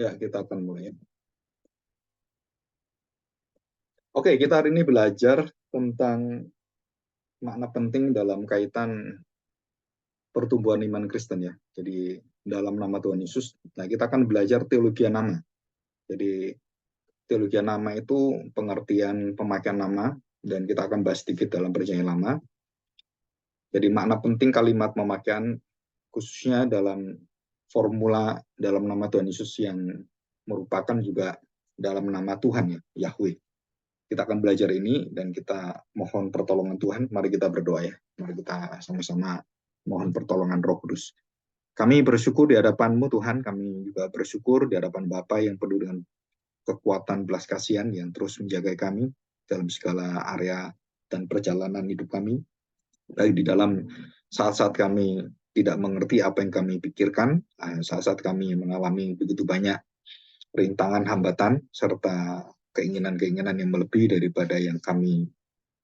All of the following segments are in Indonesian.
Ya, kita akan mulai. Oke, kita hari ini belajar tentang makna penting dalam kaitan pertumbuhan iman Kristen ya. Jadi dalam nama Tuhan Yesus, nah kita akan belajar teologi nama. Jadi teologi nama itu pengertian pemakaian nama, dan kita akan bahas sedikit dalam perjanjian lama. Jadi makna penting kalimat pemakaian khususnya dalam formula dalam nama Tuhan Yesus yang merupakan juga dalam nama Tuhan ya, Yahweh. Kita akan belajar ini dan kita mohon pertolongan Tuhan. Mari kita berdoa ya. Mari kita sama-sama mohon pertolongan Roh Kudus. Kami bersyukur di hadapan-Mu Tuhan. Kami juga bersyukur di hadapan Bapa yang penuh dengan kekuatan belas kasihan yang terus menjaga kami dalam segala area dan perjalanan hidup kami. Baik di dalam saat-saat kami tidak mengerti apa yang kami pikirkan, saat-saat kami mengalami begitu banyak rintangan, hambatan, serta keinginan-keinginan yang melebihi daripada yang kami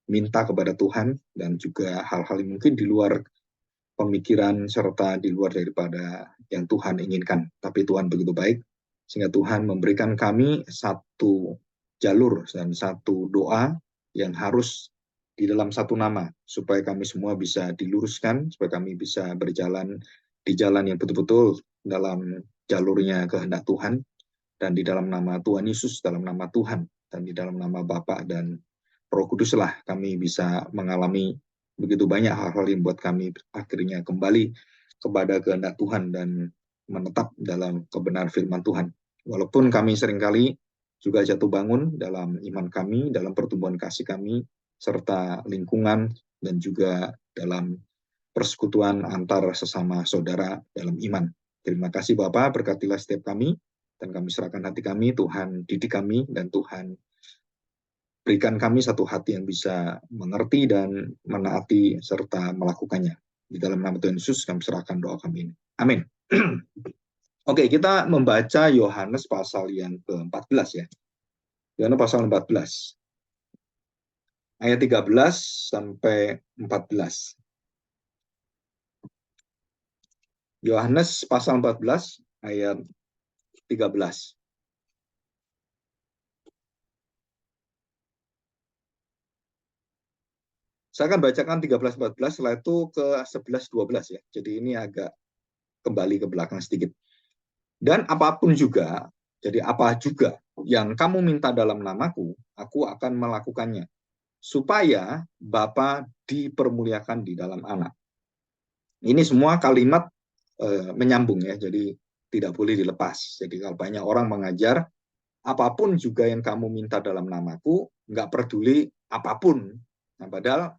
minta kepada Tuhan, dan juga hal-hal yang mungkin di luar pemikiran serta di luar daripada yang Tuhan inginkan. Tapi Tuhan begitu baik, sehingga Tuhan memberikan kami satu jalur dan satu doa yang harus di dalam satu nama, supaya kami semua bisa diluruskan, supaya kami bisa berjalan di jalan yang betul-betul dalam jalurnya kehendak Tuhan, dan di dalam nama Tuhan Yesus, dalam nama Tuhan, dan di dalam nama Bapa dan Roh Kudus lah kami bisa mengalami begitu banyak hal-hal yang buat kami akhirnya kembali kepada kehendak Tuhan dan menetap dalam kebenaran firman Tuhan. Walaupun kami seringkali juga jatuh bangun dalam iman kami, dalam pertumbuhan kasih kami, serta lingkungan, dan juga dalam persekutuan antar sesama saudara dalam iman. Terima kasih Bapak, berkatilah setiap kami, dan kami serahkan hati kami, Tuhan didik kami, dan Tuhan berikan kami satu hati yang bisa mengerti dan menaati serta melakukannya. Di dalam nama Tuhan Yesus kami serahkan doa kami ini. Amin. Oke, kita membaca Yohanes pasal yang ke-14 ya. Yohanes pasal 14. Ayat 13 sampai 14. Yohanes pasal 14 ayat 13. Saya akan bacakan 13-14, setelah itu ke 11-12 ya. Jadi ini agak kembali ke belakang sedikit. Dan apapun juga, jadi apa juga yang kamu minta dalam namaku, aku akan melakukannya, supaya Bapa dipermuliakan di dalam anak. Ini semua kalimat menyambung ya, jadi tidak boleh dilepas. Jadi kalau banyak orang mengajar, apapun juga yang kamu minta dalam namaku, nggak peduli apapun. Nah, padahal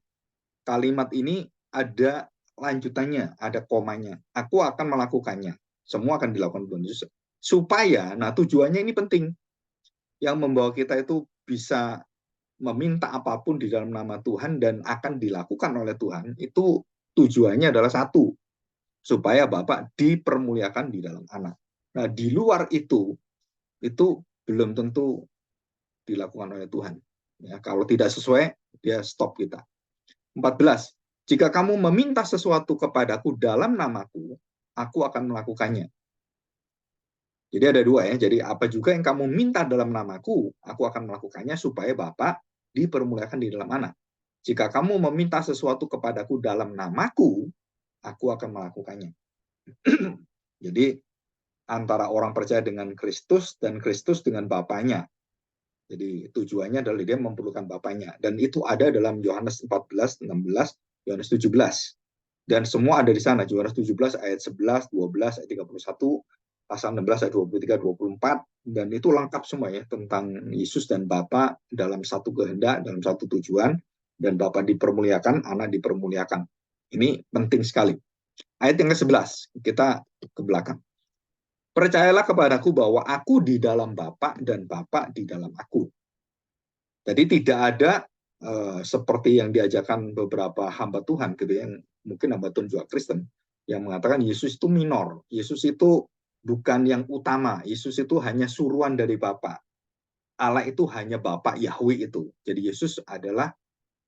kalimat ini ada lanjutannya, ada komanya. Aku akan melakukannya. Semua akan dilakukan Tuhan Yesus. Supaya, nah tujuannya ini penting. Yang membawa kita itu bisa meminta apapun di dalam nama Tuhan dan akan dilakukan oleh Tuhan, itu tujuannya adalah satu, supaya Bapak dipermuliakan di dalam anak. Nah, di luar itu belum tentu dilakukan oleh Tuhan. Ya, kalau tidak sesuai, dia stop kita. 14. Jika kamu meminta sesuatu kepadaku dalam namaku, aku akan melakukannya. Jadi ada dua ya. Jadi apa juga yang kamu minta dalam namaku, aku akan melakukannya supaya Bapa dipermuliakan di dalam anak. Jika kamu meminta sesuatu kepadaku dalam namaku, aku akan melakukannya. Jadi antara orang percaya dengan Kristus dan Kristus dengan Bapaknya. Jadi tujuannya adalah dia memerlukan Bapaknya. Dan itu ada dalam Yohanes 14, 16, Yohanes 17. Dan semua ada di sana. Yohanes 17 ayat 11, 12, ayat 31, pasal 16 ayat 23, 24. Dan itu lengkap semua ya tentang Yesus dan Bapa dalam satu kehendak, dalam satu tujuan. Dan Bapa dipermuliakan, anak dipermuliakan. Ini penting sekali. Ayat yang ke-11, kita ke belakang. Percayalah kepadaku bahwa aku di dalam Bapa dan Bapa di dalam aku. Jadi tidak ada seperti yang diajarkan beberapa hamba Tuhan gitu, yang mungkin hamba Tuhan juga Kristen, yang mengatakan Yesus itu minor, Yesus itu bukan yang utama, Yesus itu hanya suruhan dari Bapa. Allah itu hanya Bapa Yahweh itu. Jadi Yesus adalah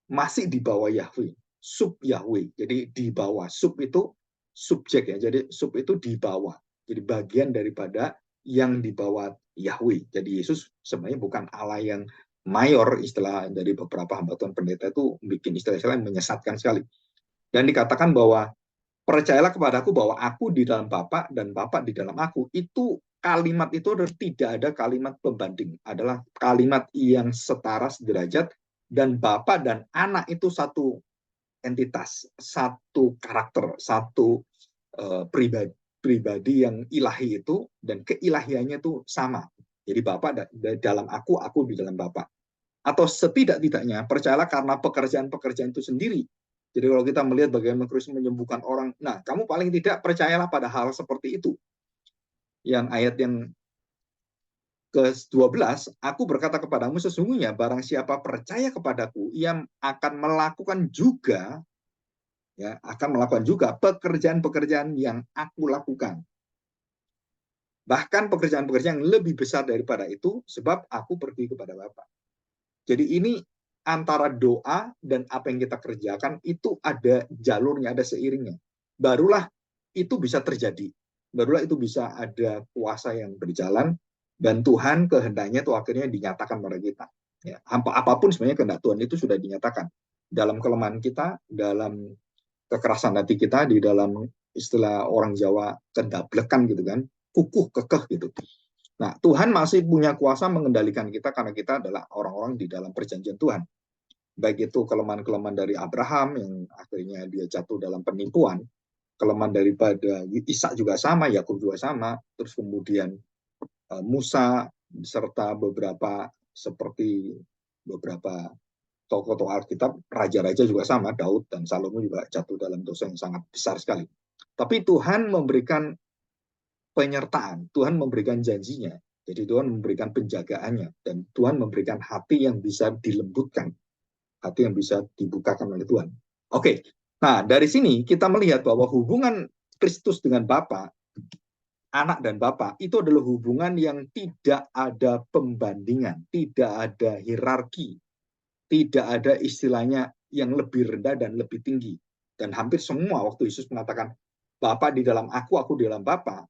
masih di bawah Yahweh, sub Yahweh. Jadi di bawah, sub itu subjek ya. Jadi sub itu di bawah. Jadi bagian daripada yang dibawa Yahweh. Jadi Yesus sebenarnya bukan Allah yang mayor, istilah dari beberapa hamba Tuhan pendeta itu bikin istilah-istilah yang menyesatkan sekali. Dan dikatakan bahwa percayalah kepadaku bahwa aku di dalam Bapa dan Bapa di dalam aku. Itu kalimat itu tidak ada kalimat pembanding, adalah kalimat yang setara sederajat, dan Bapa dan Anak itu satu entitas, satu karakter, satu pribadi yang ilahi itu, dan keilahiannya itu sama. Jadi Bapa dalam aku di dalam Bapa. Atau setidak-tidaknya percayalah karena pekerjaan-pekerjaan itu sendiri. Jadi kalau kita melihat bagaimana Kristus menyembuhkan orang, nah kamu paling tidak percayalah pada hal seperti itu. Yang ayat yang ke-12, aku berkata kepadamu sesungguhnya barang siapa percaya kepadaku, ia akan melakukan juga, ya, akan melakukan juga pekerjaan-pekerjaan yang aku lakukan. Bahkan pekerjaan-pekerjaan yang lebih besar daripada itu, sebab aku pergi kepada Bapa. Jadi ini antara doa dan apa yang kita kerjakan itu ada jalurnya, ada seiringnya. Barulah itu bisa terjadi. Barulah itu bisa ada kuasa yang berjalan, dan Tuhan kehendaknya itu akhirnya dinyatakan pada kita. Ya, apapun sebenarnya kehendak Tuhan itu sudah dinyatakan. Dalam kelemahan kita, dalam kekerasan hati kita, di dalam istilah orang Jawa kedablekan gitu kan, kukuh kekeh gitu. Nah, Tuhan masih punya kuasa mengendalikan kita karena kita adalah orang-orang di dalam perjanjian Tuhan. Baik itu kelemahan-kelemahan dari Abraham yang akhirnya dia jatuh dalam penipuan, kelemahan daripada Ishak juga sama, Yakub juga sama, terus kemudian Musa serta beberapa seperti beberapa tokoh-tokoh Alkitab, raja-raja juga sama, Daud dan Salomo juga jatuh dalam dosa yang sangat besar sekali. Tapi Tuhan memberikan penyertaan, Tuhan memberikan janjinya, jadi Tuhan memberikan penjagaannya, dan Tuhan memberikan hati yang bisa dilembutkan, hati yang bisa dibukakan oleh Tuhan. Oke, nah dari sini kita melihat bahwa hubungan Kristus dengan Bapa, Anak dan Bapa itu adalah hubungan yang tidak ada pembandingan, tidak ada hierarki, tidak ada istilahnya yang lebih rendah dan lebih tinggi. Dan hampir semua waktu Yesus mengatakan Bapa di dalam aku di dalam Bapa,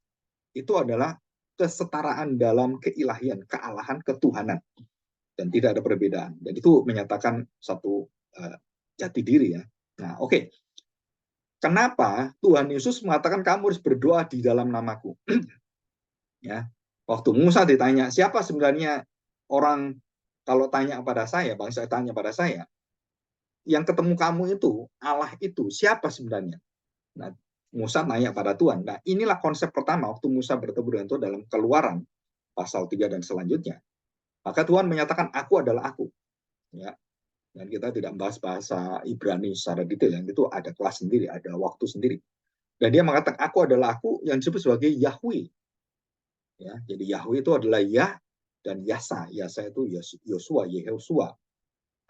itu adalah kesetaraan dalam keilahian, kealahan, ketuhanan, dan tidak ada perbedaan. Dan itu menyatakan satu jati diri ya. Nah, oke. Kenapa Tuhan Yesus mengatakan kamu harus berdoa di dalam namaku? Ya, waktu Musa ditanya siapa sebenarnya orang, kalau tanya pada saya, bangsa tanya pada saya, yang ketemu kamu itu Allah itu siapa sebenarnya? Nah, Musa nanya pada Tuhan. Nah, inilah konsep pertama waktu Musa bertemu dengan Tuhan dalam Keluaran pasal 3 dan selanjutnya. Maka Tuhan menyatakan aku adalah aku. Ya. Dan kita tidak membahas bahasa Ibrani secara detail, yang itu ada kelas sendiri, ada waktu sendiri. Dan dia mengatakan aku adalah aku, yang disebut sebagai Yahweh. Ya, jadi Yahweh itu adalah Yah dan Yasa. Yasa itu Yosua, Yehosua.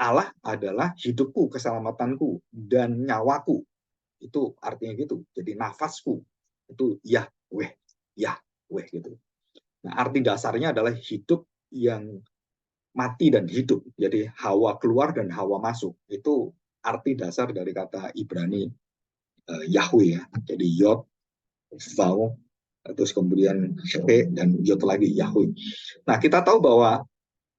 Allah adalah hidupku, keselamatanku, dan nyawaku. Itu artinya gitu. Jadi nafasku itu Yahweh, Yahweh gitu. Nah, arti dasarnya adalah hidup yang mati dan hidup. Jadi Hawa keluar dan Hawa masuk. Itu arti dasar dari kata Ibrani Yahweh ya. Jadi Yod, Vav, terus kemudian He, dan Yod lagi Yahweh. Nah, kita tahu bahwa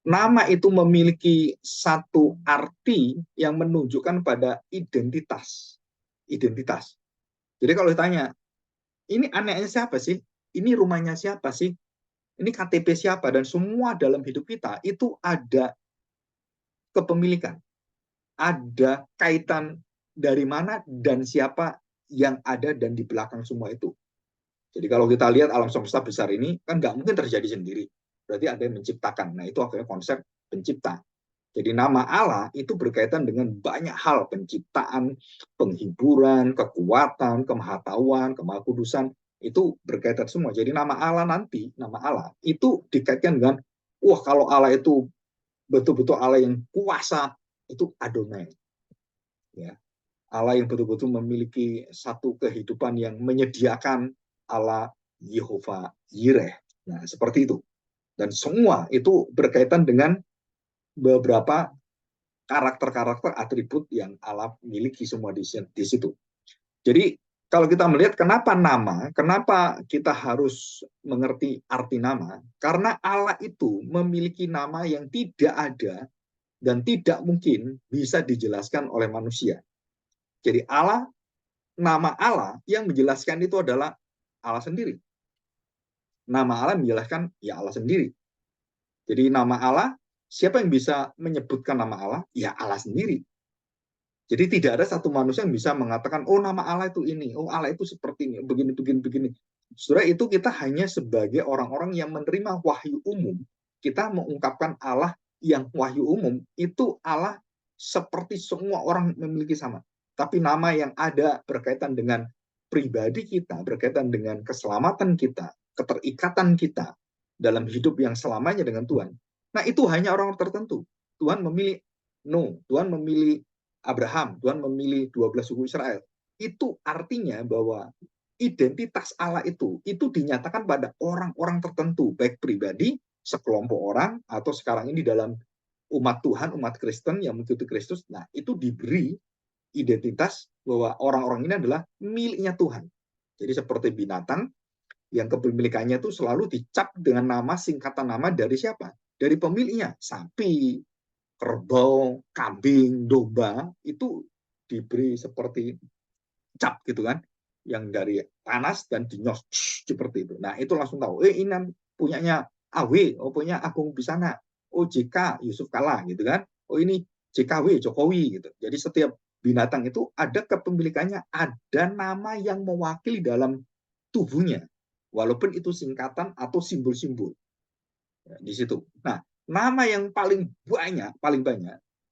nama itu memiliki satu arti yang menunjukkan pada identitas. Identitas. Jadi kalau ditanya, ini anaknya siapa sih? Ini rumahnya siapa sih? Ini KTP siapa? Dan semua dalam hidup kita itu ada kepemilikan. Ada kaitan dari mana dan siapa yang ada dan di belakang semua itu. Jadi kalau kita lihat alam semesta besar ini, kan nggak mungkin terjadi sendiri. Berarti ada yang menciptakan. Nah, itu akhirnya konsep pencipta. Jadi nama Allah itu berkaitan dengan banyak hal, penciptaan, penghiburan, kekuatan, kemahatauan, kemahakudusan, itu berkaitan semua. Jadi nama Allah nanti, nama Allah itu dikaitkan dengan, wah kalau Allah itu betul-betul Allah yang kuasa, itu Adonai. Ya. Allah yang betul-betul memiliki satu kehidupan yang menyediakan, Allah Yehova Yireh. Nah, seperti itu. Dan semua itu berkaitan dengan beberapa karakter-karakter atribut yang Allah miliki semua di situ. Jadi kalau kita melihat kenapa kita harus mengerti arti nama, karena Allah itu memiliki nama yang tidak ada dan tidak mungkin bisa dijelaskan oleh manusia. Jadi nama Allah yang menjelaskan itu adalah Allah sendiri. Nama Allah menjelaskan ya Allah sendiri. Jadi nama Allah, siapa yang bisa menyebutkan nama Allah? Ya Allah sendiri. Jadi tidak ada satu manusia yang bisa mengatakan, oh nama Allah itu ini, oh Allah itu seperti ini, begini, begini, begini. Setelah itu kita hanya sebagai orang-orang yang menerima wahyu umum, kita mengungkapkan Allah yang wahyu umum, itu Allah seperti semua orang memiliki sama. Tapi nama yang ada berkaitan dengan pribadi kita, berkaitan dengan keselamatan kita, keterikatan kita dalam hidup yang selamanya dengan Tuhan. Nah itu hanya orang tertentu. Tuhan memilih Tuhan memilih Abraham, Tuhan memilih 12 suku Israel. Itu artinya bahwa identitas Allah itu dinyatakan pada orang-orang tertentu, baik pribadi, sekelompok orang, atau sekarang ini dalam umat Tuhan, umat Kristen yang mengikuti Kristus. Nah, itu diberi identitas bahwa orang-orang ini adalah miliknya Tuhan. Jadi seperti binatang yang kepemilikannya itu selalu dicap dengan nama, singkatan nama dari siapa? Dari pemiliknya. Sapi, kerbau, kambing, domba itu diberi seperti cap gitu kan, yang dari panas dan dinyos seperti itu. Nah itu langsung tahu, ini punyanya AW, oh punya Agung Bisana, oh JK Yusuf Kala gitu kan, oh ini JKW Jokowi gitu. Jadi setiap binatang itu ada kepemilikannya, ada nama yang mewakili dalam tubuhnya, walaupun itu singkatan atau simbol-simbol di situ. Nah, nama yang paling banyak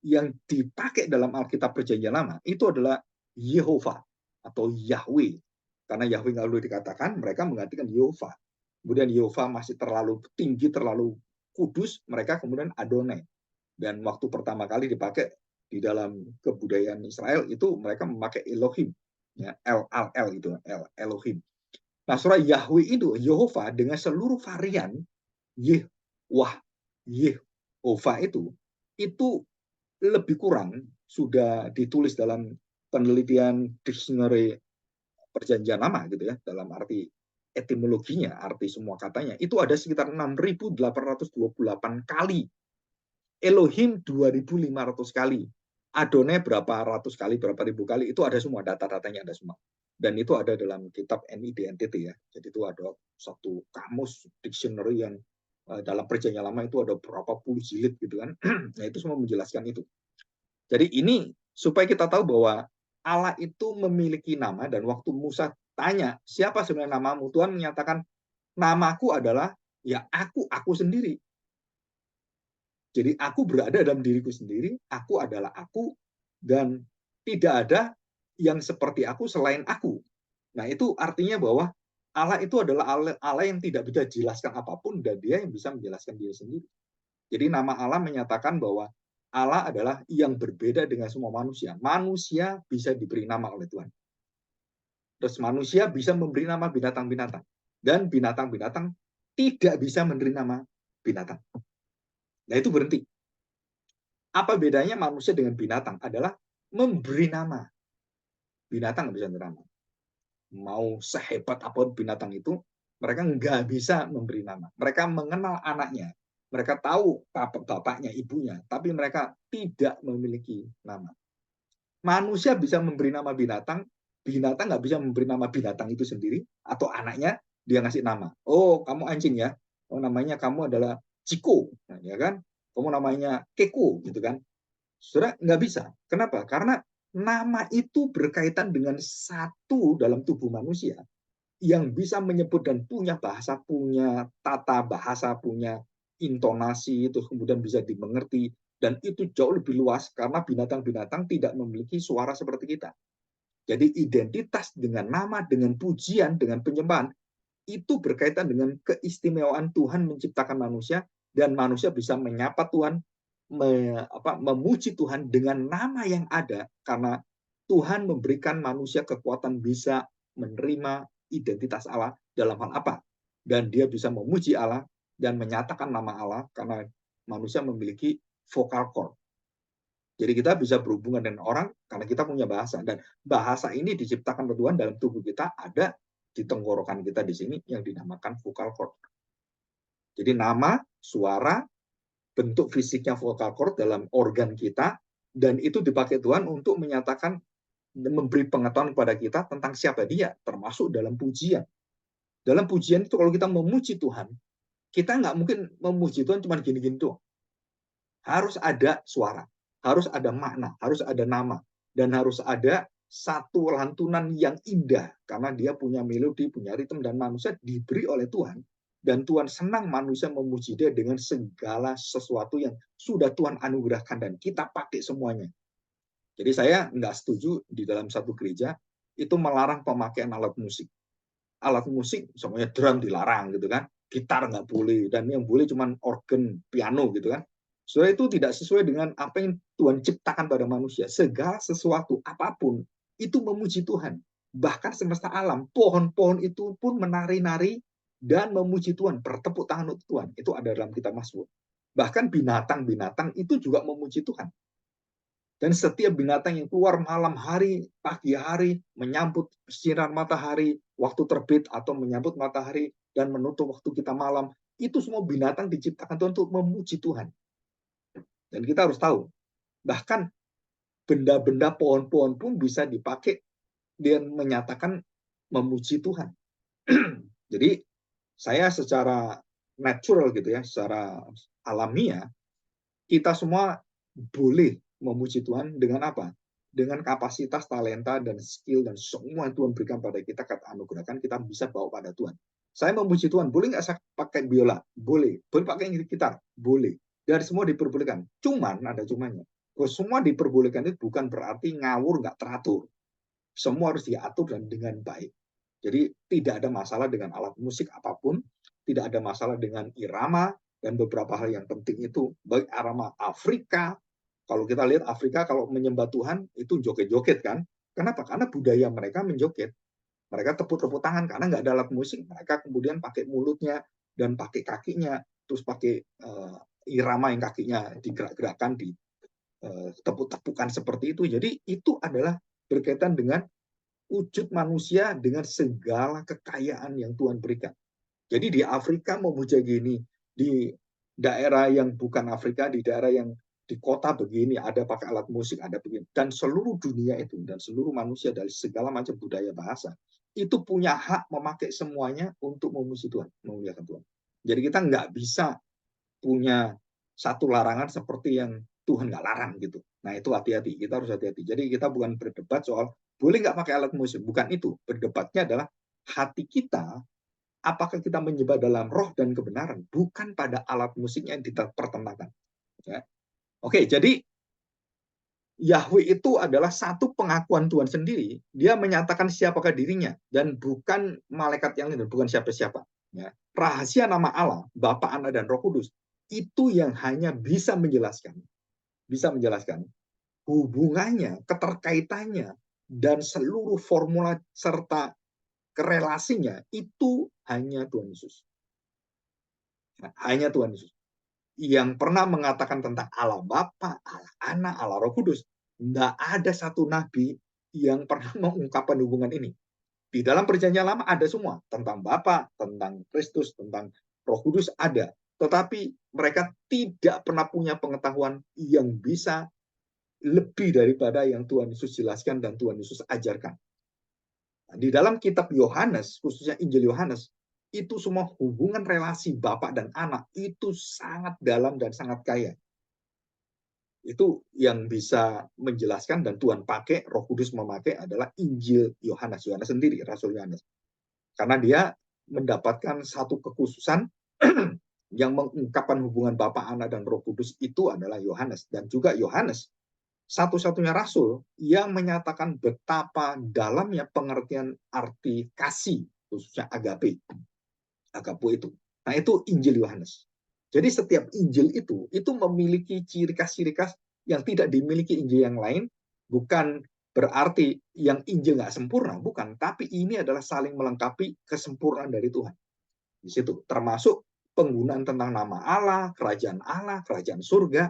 yang dipakai dalam Alkitab Perjanjian Lama itu adalah Yehova atau Yahweh. Karena Yahweh nggak perlu dikatakan, mereka menggantikan Yehova. Kemudian Yehova masih terlalu tinggi, terlalu kudus, mereka kemudian Adonai. Dan waktu pertama kali dipakai di dalam kebudayaan Israel itu mereka memakai Elohim, ya, El itu, Elohim. Nah, surah Yahweh itu Yehova dengan seluruh varian Yehova itu lebih kurang sudah ditulis dalam penelitian dictionary Perjanjian Lama gitu ya, dalam arti etimologinya, arti semua katanya itu ada sekitar 6.828 kali, Elohim 2.500 kali, Adonai berapa ratus kali, berapa ribu kali, itu ada semua, data-datanya ada semua. Dan itu ada dalam kitab NIDNTT ya. Jadi itu ada satu kamus dictionary yang dalam Perjanjian Lama itu ada berapa puluh jilid gitu kan. Nah itu semua menjelaskan itu. Jadi ini supaya kita tahu bahwa Allah itu memiliki nama, dan waktu Musa tanya, siapa sebenarnya namamu? Tuhan menyatakan, namaku adalah ya aku sendiri. Jadi aku berada dalam diriku sendiri, aku adalah aku, dan tidak ada yang seperti aku selain aku. Nah itu artinya bahwa Allah itu adalah Allah yang tidak bisa jelaskan apapun, dan dia yang bisa menjelaskan diri sendiri. Jadi nama Allah menyatakan bahwa Allah adalah yang berbeda dengan semua manusia. Manusia bisa diberi nama oleh Tuhan. Terus manusia bisa memberi nama binatang-binatang. Dan binatang-binatang tidak bisa memberi nama binatang. Nah itu berhenti. Apa bedanya manusia dengan binatang? Adalah memberi nama. Binatang nggak bisa memberi nama. Mau sehebat apapun binatang itu, mereka nggak bisa memberi nama. Mereka mengenal anaknya. Mereka tahu bapaknya, ibunya. Tapi mereka tidak memiliki nama. Manusia bisa memberi nama binatang. Binatang nggak bisa memberi nama binatang itu sendiri. Atau anaknya, dia ngasih nama. Oh, kamu anjing ya. Oh, namanya kamu adalah Ciko. Nah, ya kan? Kamu namanya Keko, gitu kan? Saudara nggak bisa. Kenapa? Karena nama itu berkaitan dengan satu dalam tubuh manusia yang bisa menyebut dan punya bahasa, punya tata bahasa, punya intonasi, itu kemudian bisa dimengerti, dan itu jauh lebih luas karena binatang-binatang tidak memiliki suara seperti kita. Jadi identitas dengan nama, dengan pujian, dengan penyembahan, itu berkaitan dengan keistimewaan Tuhan menciptakan manusia, dan manusia bisa menyapa Tuhan, memuji Tuhan dengan nama yang ada, karena Tuhan memberikan manusia kekuatan bisa menerima identitas Allah dalam hal apa, dan dia bisa memuji Allah dan menyatakan nama Allah karena manusia memiliki vocal cord. Jadi kita bisa berhubungan dengan orang karena kita punya bahasa, dan bahasa ini diciptakan oleh Tuhan dalam tubuh kita, ada di tenggorokan kita di sini yang dinamakan vocal cord. Jadi nama, suara, bentuk fisiknya vocal cord dalam organ kita, dan itu dipakai Tuhan untuk menyatakan dan memberi pengetahuan kepada kita tentang siapa Dia, termasuk dalam pujian. Dalam pujian itu kalau kita memuji Tuhan, kita nggak mungkin memuji Tuhan cuma gini-gini doang. Harus ada suara, harus ada makna, harus ada nama, dan harus ada satu lantunan yang indah, karena dia punya melodi, punya ritme, dan manusia diberi oleh Tuhan, dan Tuhan senang manusia memuji dia dengan segala sesuatu yang sudah Tuhan anugerahkan, dan kita pakai semuanya. Jadi saya nggak setuju di dalam satu gereja itu melarang pemakaian alat musik. Alat musik, semuanya drum dilarang gitu kan, gitar nggak boleh, dan yang boleh cuma organ, piano gitu kan. Soalnya itu tidak sesuai dengan apa yang Tuhan ciptakan pada manusia. Segala sesuatu, apapun, itu memuji Tuhan. Bahkan semesta alam, pohon-pohon itu pun menari-nari dan memuji Tuhan, bertepuk tangan untuk Tuhan. Itu ada dalam kitab Mazmur. Bahkan binatang-binatang itu juga memuji Tuhan. Dan setiap binatang yang keluar malam hari, pagi hari, menyambut sinar matahari, waktu terbit atau menyambut matahari, dan menutup waktu kita malam, itu semua binatang diciptakan Tuhan untuk memuji Tuhan. Dan kita harus tahu, bahkan benda-benda pohon-pohon pun bisa dipakai dan menyatakan memuji Tuhan. Jadi saya secara natural gitu ya, secara alamiah, kita semua boleh memuji Tuhan dengan apa? Dengan kapasitas, talenta, dan skill, dan semua yang Tuhan berikan pada kita, kata anugerahkan, kita bisa bawa pada Tuhan. Saya memuji Tuhan, boleh nggak saya pakai biola? Boleh. Boleh pakai gitar? Boleh. Dan semua diperbolehkan. Cuman, ada cumannya. Semua diperbolehkan itu bukan berarti ngawur, nggak teratur. Semua harus diatur dan dengan baik. Jadi tidak ada masalah dengan alat musik apapun, tidak ada masalah dengan irama, dan beberapa hal yang penting itu, baik irama Afrika. Kalau kita lihat Afrika kalau menyembah Tuhan itu joget-joget kan. Kenapa? Karena budaya mereka menjoget. Mereka tepuk-tepuk tangan karena nggak ada alat musik. Mereka kemudian pakai mulutnya dan pakai kakinya, terus pakai irama yang kakinya digerak-gerakkan, di tepuk-tepukan seperti itu. Jadi itu adalah berkaitan dengan wujud manusia dengan segala kekayaan yang Tuhan berikan. Jadi di Afrika memuja gini, di daerah yang bukan Afrika, di daerah yang di kota begini, ada pakai alat musik, ada begini. Dan seluruh dunia itu, dan seluruh manusia dari segala macam budaya bahasa, itu punya hak memakai semuanya untuk memuji Tuhan, memuliakan Tuhan. Jadi kita nggak bisa punya satu larangan seperti yang Tuhan nggak larang gitu. Nah itu hati-hati, kita harus hati-hati. Jadi kita bukan berdebat soal boleh nggak pakai alat musik, bukan itu. Berdebatnya adalah hati kita, apakah kita menyembah dalam roh dan kebenaran, bukan pada alat musiknya yang dipertentangkan. Ya. Oke, jadi Yahweh itu adalah satu pengakuan Tuhan sendiri. Dia menyatakan siapakah dirinya, dan bukan malaikat yang lain, bukan siapa-siapa. Ya. Rahasia nama Allah, Bapa, Anak, dan Roh Kudus, itu yang hanya bisa menjelaskan hubungannya, keterkaitannya, dan seluruh formula serta korelasinya itu hanya Tuhan Yesus. Hanya Tuhan Yesus yang pernah mengatakan tentang Allah Bapa, Allah Anak, Allah Roh Kudus. Tidak ada satu nabi yang pernah mengungkapkan hubungan ini. Di dalam perjanjian lama ada semua, tentang Bapa, tentang Kristus, tentang Roh Kudus ada. Tetapi mereka tidak pernah punya pengetahuan yang bisa lebih daripada yang Tuhan Yesus jelaskan dan Tuhan Yesus ajarkan. Di dalam kitab Yohanes, khususnya Injil Yohanes, itu semua hubungan relasi Bapak dan anak itu sangat dalam dan sangat kaya. Itu yang bisa menjelaskan dan Tuhan pakai, Roh Kudus memakai adalah Injil Yohanes, Yohanes sendiri, Rasul Yohanes. Karena dia mendapatkan satu kekhususan yang mengungkapkan hubungan Bapa, Anak, dan Roh Kudus itu adalah Yohanes. Dan juga Yohanes satu-satunya rasul yang menyatakan betapa dalamnya pengertian arti kasih, khususnya agape itu. Nah, itu Injil Yohanes. Jadi setiap Injil itu memiliki ciri khas yang tidak dimiliki Injil yang lain, bukan berarti yang Injil nggak sempurna, bukan. Tapi ini adalah saling melengkapi kesempurnaan dari Tuhan. Di situ, termasuk penggunaan tentang nama Allah, kerajaan surga,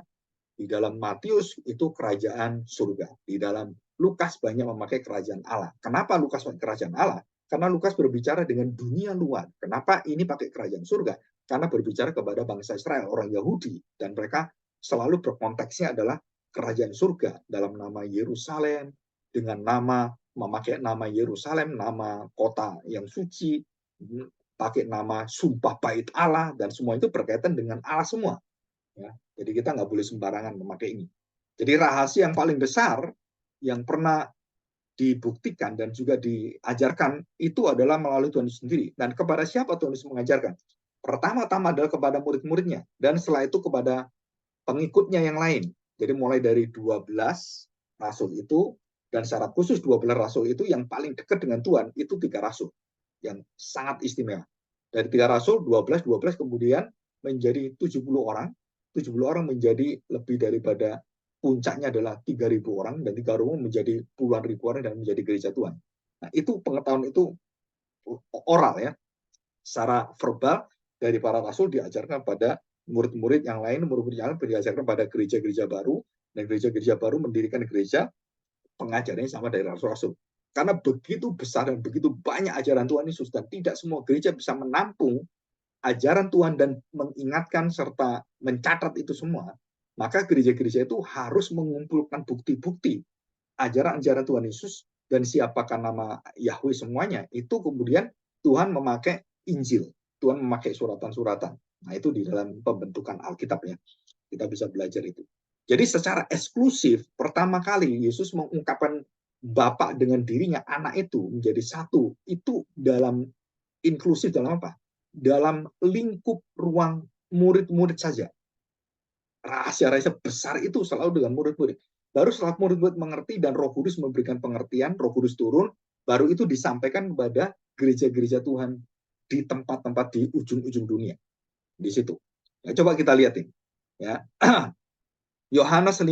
Di dalam Matius itu kerajaan surga. Di dalam Lukas banyak memakai kerajaan Allah. Kenapa Lukas pakai kerajaan Allah? Karena Lukas berbicara dengan dunia luar. Kenapa ini pakai kerajaan surga? Karena berbicara kepada bangsa Israel, orang Yahudi. Dan mereka selalu berkonteksnya adalah kerajaan surga dalam nama Yerusalem, dengan nama memakai nama Yerusalem, nama kota yang suci, pakai nama sumpah bait Allah, dan semua itu berkaitan dengan Allah semua. Ya, jadi kita nggak boleh sembarangan memakai ini. Jadi rahasia yang paling besar yang pernah dibuktikan dan juga diajarkan itu adalah melalui Tuhan Yesus sendiri. Dan kepada siapa Tuhan Yesus mengajarkan? Pertama-tama adalah kepada murid-muridnya, dan setelah itu kepada pengikutnya yang lain. Jadi mulai dari 12 rasul itu, dan secara khusus 12 rasul itu yang paling dekat dengan Tuhan, itu 3 rasul yang sangat istimewa. Dari 3 rasul, 12 kemudian menjadi 70 orang, 70 orang menjadi lebih daripada puncaknya adalah 3.000 orang, dan 3.000 menjadi puluhan ribu orang dan menjadi gereja Tuhan. Nah, itu pengetahuan itu oral ya, secara verbal dari para rasul diajarkan pada murid-murid yang lain, murid-murid yang lain diajarkan pada gereja-gereja baru, dan gereja-gereja baru mendirikan gereja, pengajarannya sama dari rasul-rasul. Karena begitu besar dan begitu banyak ajaran Tuhan Yesus, dan tidak semua gereja bisa menampung ajaran Tuhan dan mengingatkan serta mencatat itu semua, maka gereja-gereja itu harus mengumpulkan bukti-bukti ajaran-ajaran Tuhan Yesus dan siapakah nama Yahweh semuanya. Itu kemudian Tuhan memakai Injil, Tuhan memakai suratan-suratan. Nah, itu di dalam pembentukan Alkitab ya. Kita bisa belajar itu. Jadi secara eksklusif, pertama kali Yesus mengungkapkan Bapa dengan dirinya, anak itu menjadi satu. Itu dalam inklusif dalam apa? Dalam lingkup ruang murid-murid saja. Rahasia-rahasia besar itu selalu dengan murid-murid. Baru setelah murid-murid mengerti dan Roh Kudus memberikan pengertian, Roh Kudus turun, baru itu disampaikan kepada gereja-gereja Tuhan di tempat-tempat di ujung-ujung dunia. Di situ. Ya, coba kita lihat ini. Ya. Yohanes 15,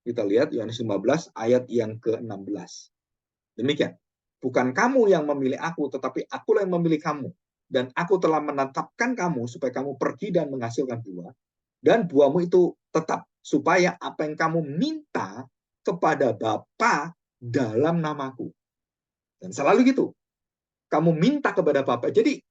kita lihat Yohanes 15 ayat yang ke-16. Demikian. Bukan kamu yang memilih aku, tetapi akulah yang memilih kamu. Dan aku telah menetapkan kamu supaya kamu pergi dan menghasilkan buah. Dan buahmu itu tetap. Supaya apa yang kamu minta kepada Bapa dalam namaku. Dan selalu gitu. Kamu minta kepada Bapa. Jadi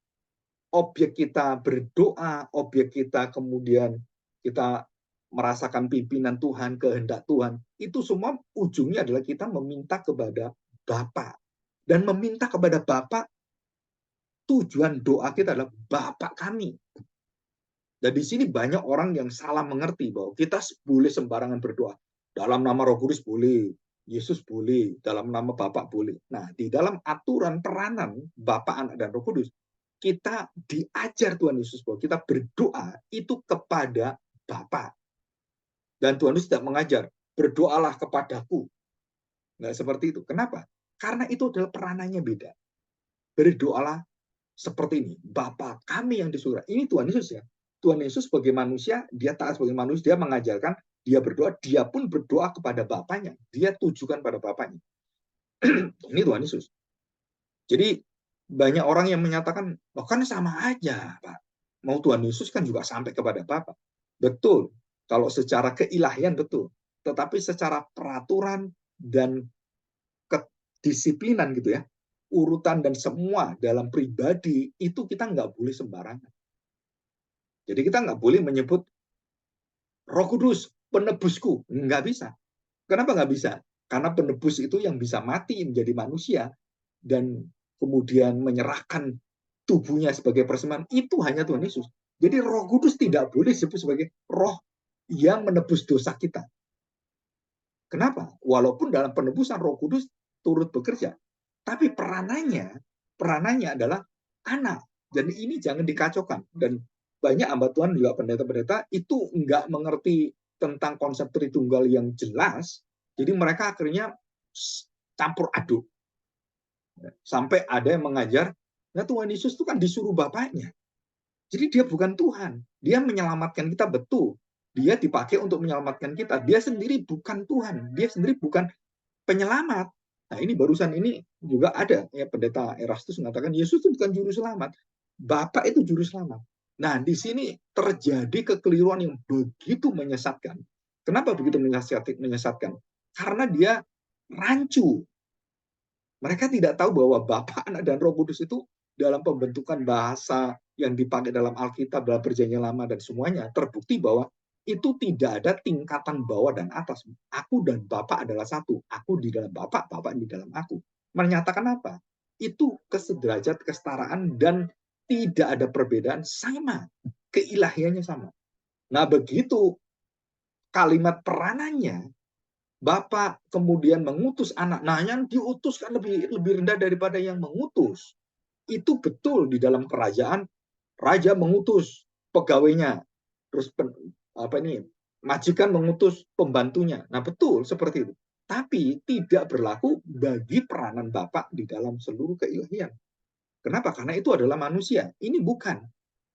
objek kita berdoa, objek kita kemudian kita merasakan pimpinan Tuhan, kehendak Tuhan, itu semua ujungnya adalah kita meminta kepada Bapa. Dan meminta kepada Bapa, tujuan doa kita adalah Bapa kami. Dan di sini banyak orang yang salah mengerti bahwa kita boleh sembarangan berdoa. Dalam nama Roh Kudus boleh, Yesus boleh, dalam nama Bapa boleh. Nah, di dalam aturan peranan Bapa, Anak, dan Roh Kudus, kita diajar Tuhan Yesus bahwa kita berdoa itu kepada Bapa. Dan Tuhan Yesus tidak mengajar, berdoalah kepadaku. Nggak seperti itu. Kenapa? Karena itu adalah peranannya beda. Berdoalah seperti ini. Bapa kami yang di surga. Ini Tuhan Yesus ya. Tuhan Yesus sebagai manusia, dia taat sebagai manusia, dia mengajarkan, dia berdoa, dia pun berdoa kepada Bapanya. Dia tujukan pada Bapanya. Ini Tuhan Yesus. Jadi banyak orang yang menyatakan, oh kan sama aja, Pak. Mau Tuhan Yesus kan juga sampai kepada Bapa. Betul. Kalau secara keilahian betul. Tetapi secara peraturan dan kedisiplinan gitu ya, urutan dan semua dalam pribadi, itu kita nggak boleh sembarangan. Jadi kita nggak boleh menyebut Roh Kudus, penebusku. Nggak bisa. Kenapa nggak bisa? Karena penebus itu yang bisa mati menjadi manusia dan kemudian menyerahkan tubuhnya sebagai persembahan, itu hanya Tuhan Yesus. Jadi Roh Kudus tidak boleh disebut sebagai roh yang menebus dosa kita. Kenapa? Walaupun dalam penebusan Roh Kudus turut bekerja, tapi peranannya adalah anak. Dan ini jangan dikacaukan. Dan banyak hamba Tuhan juga pendeta-pendeta itu nggak mengerti tentang konsep Tritunggal yang jelas. Jadi mereka akhirnya campur aduk. Sampai ada yang mengajar, nah Tuhan Yesus itu kan disuruh Bapaknya. Jadi dia bukan Tuhan. Dia menyelamatkan kita, betul. Dia dipakai untuk menyelamatkan kita. Dia sendiri bukan Tuhan. Dia sendiri bukan penyelamat. Nah ini barusan ini juga ada ya pendeta Erastus mengatakan Yesus itu bukan juru selamat. Bapak itu juru selamat. Nah, di sini terjadi kekeliruan yang begitu menyesatkan. Kenapa begitu menyesatkan? Karena dia rancu. Mereka tidak tahu bahwa Bapa, Anak, dan Roh Kudus itu dalam pembentukan bahasa yang dipakai dalam Alkitab, dalam Perjanjian Lama, dan semuanya, terbukti bahwa itu tidak ada tingkatan bawah dan atas. Aku dan Bapa adalah satu. Aku di dalam Bapa, Bapa di dalam aku. Menyatakan apa? Itu kesederajat, kesetaraan, dan tidak ada perbedaan, sama. Keilahiannya sama. Nah, begitu kalimat peranannya, Bapak kemudian mengutus anak. Nah, yang diutus kan lebih rendah daripada yang mengutus. Itu betul di dalam kerajaan, raja mengutus pegawainya. Terus majikan mengutus pembantunya. Nah, betul seperti itu. Tapi tidak berlaku bagi peranan Bapak di dalam seluruh keilahian. Kenapa? Karena itu adalah manusia. Ini bukan.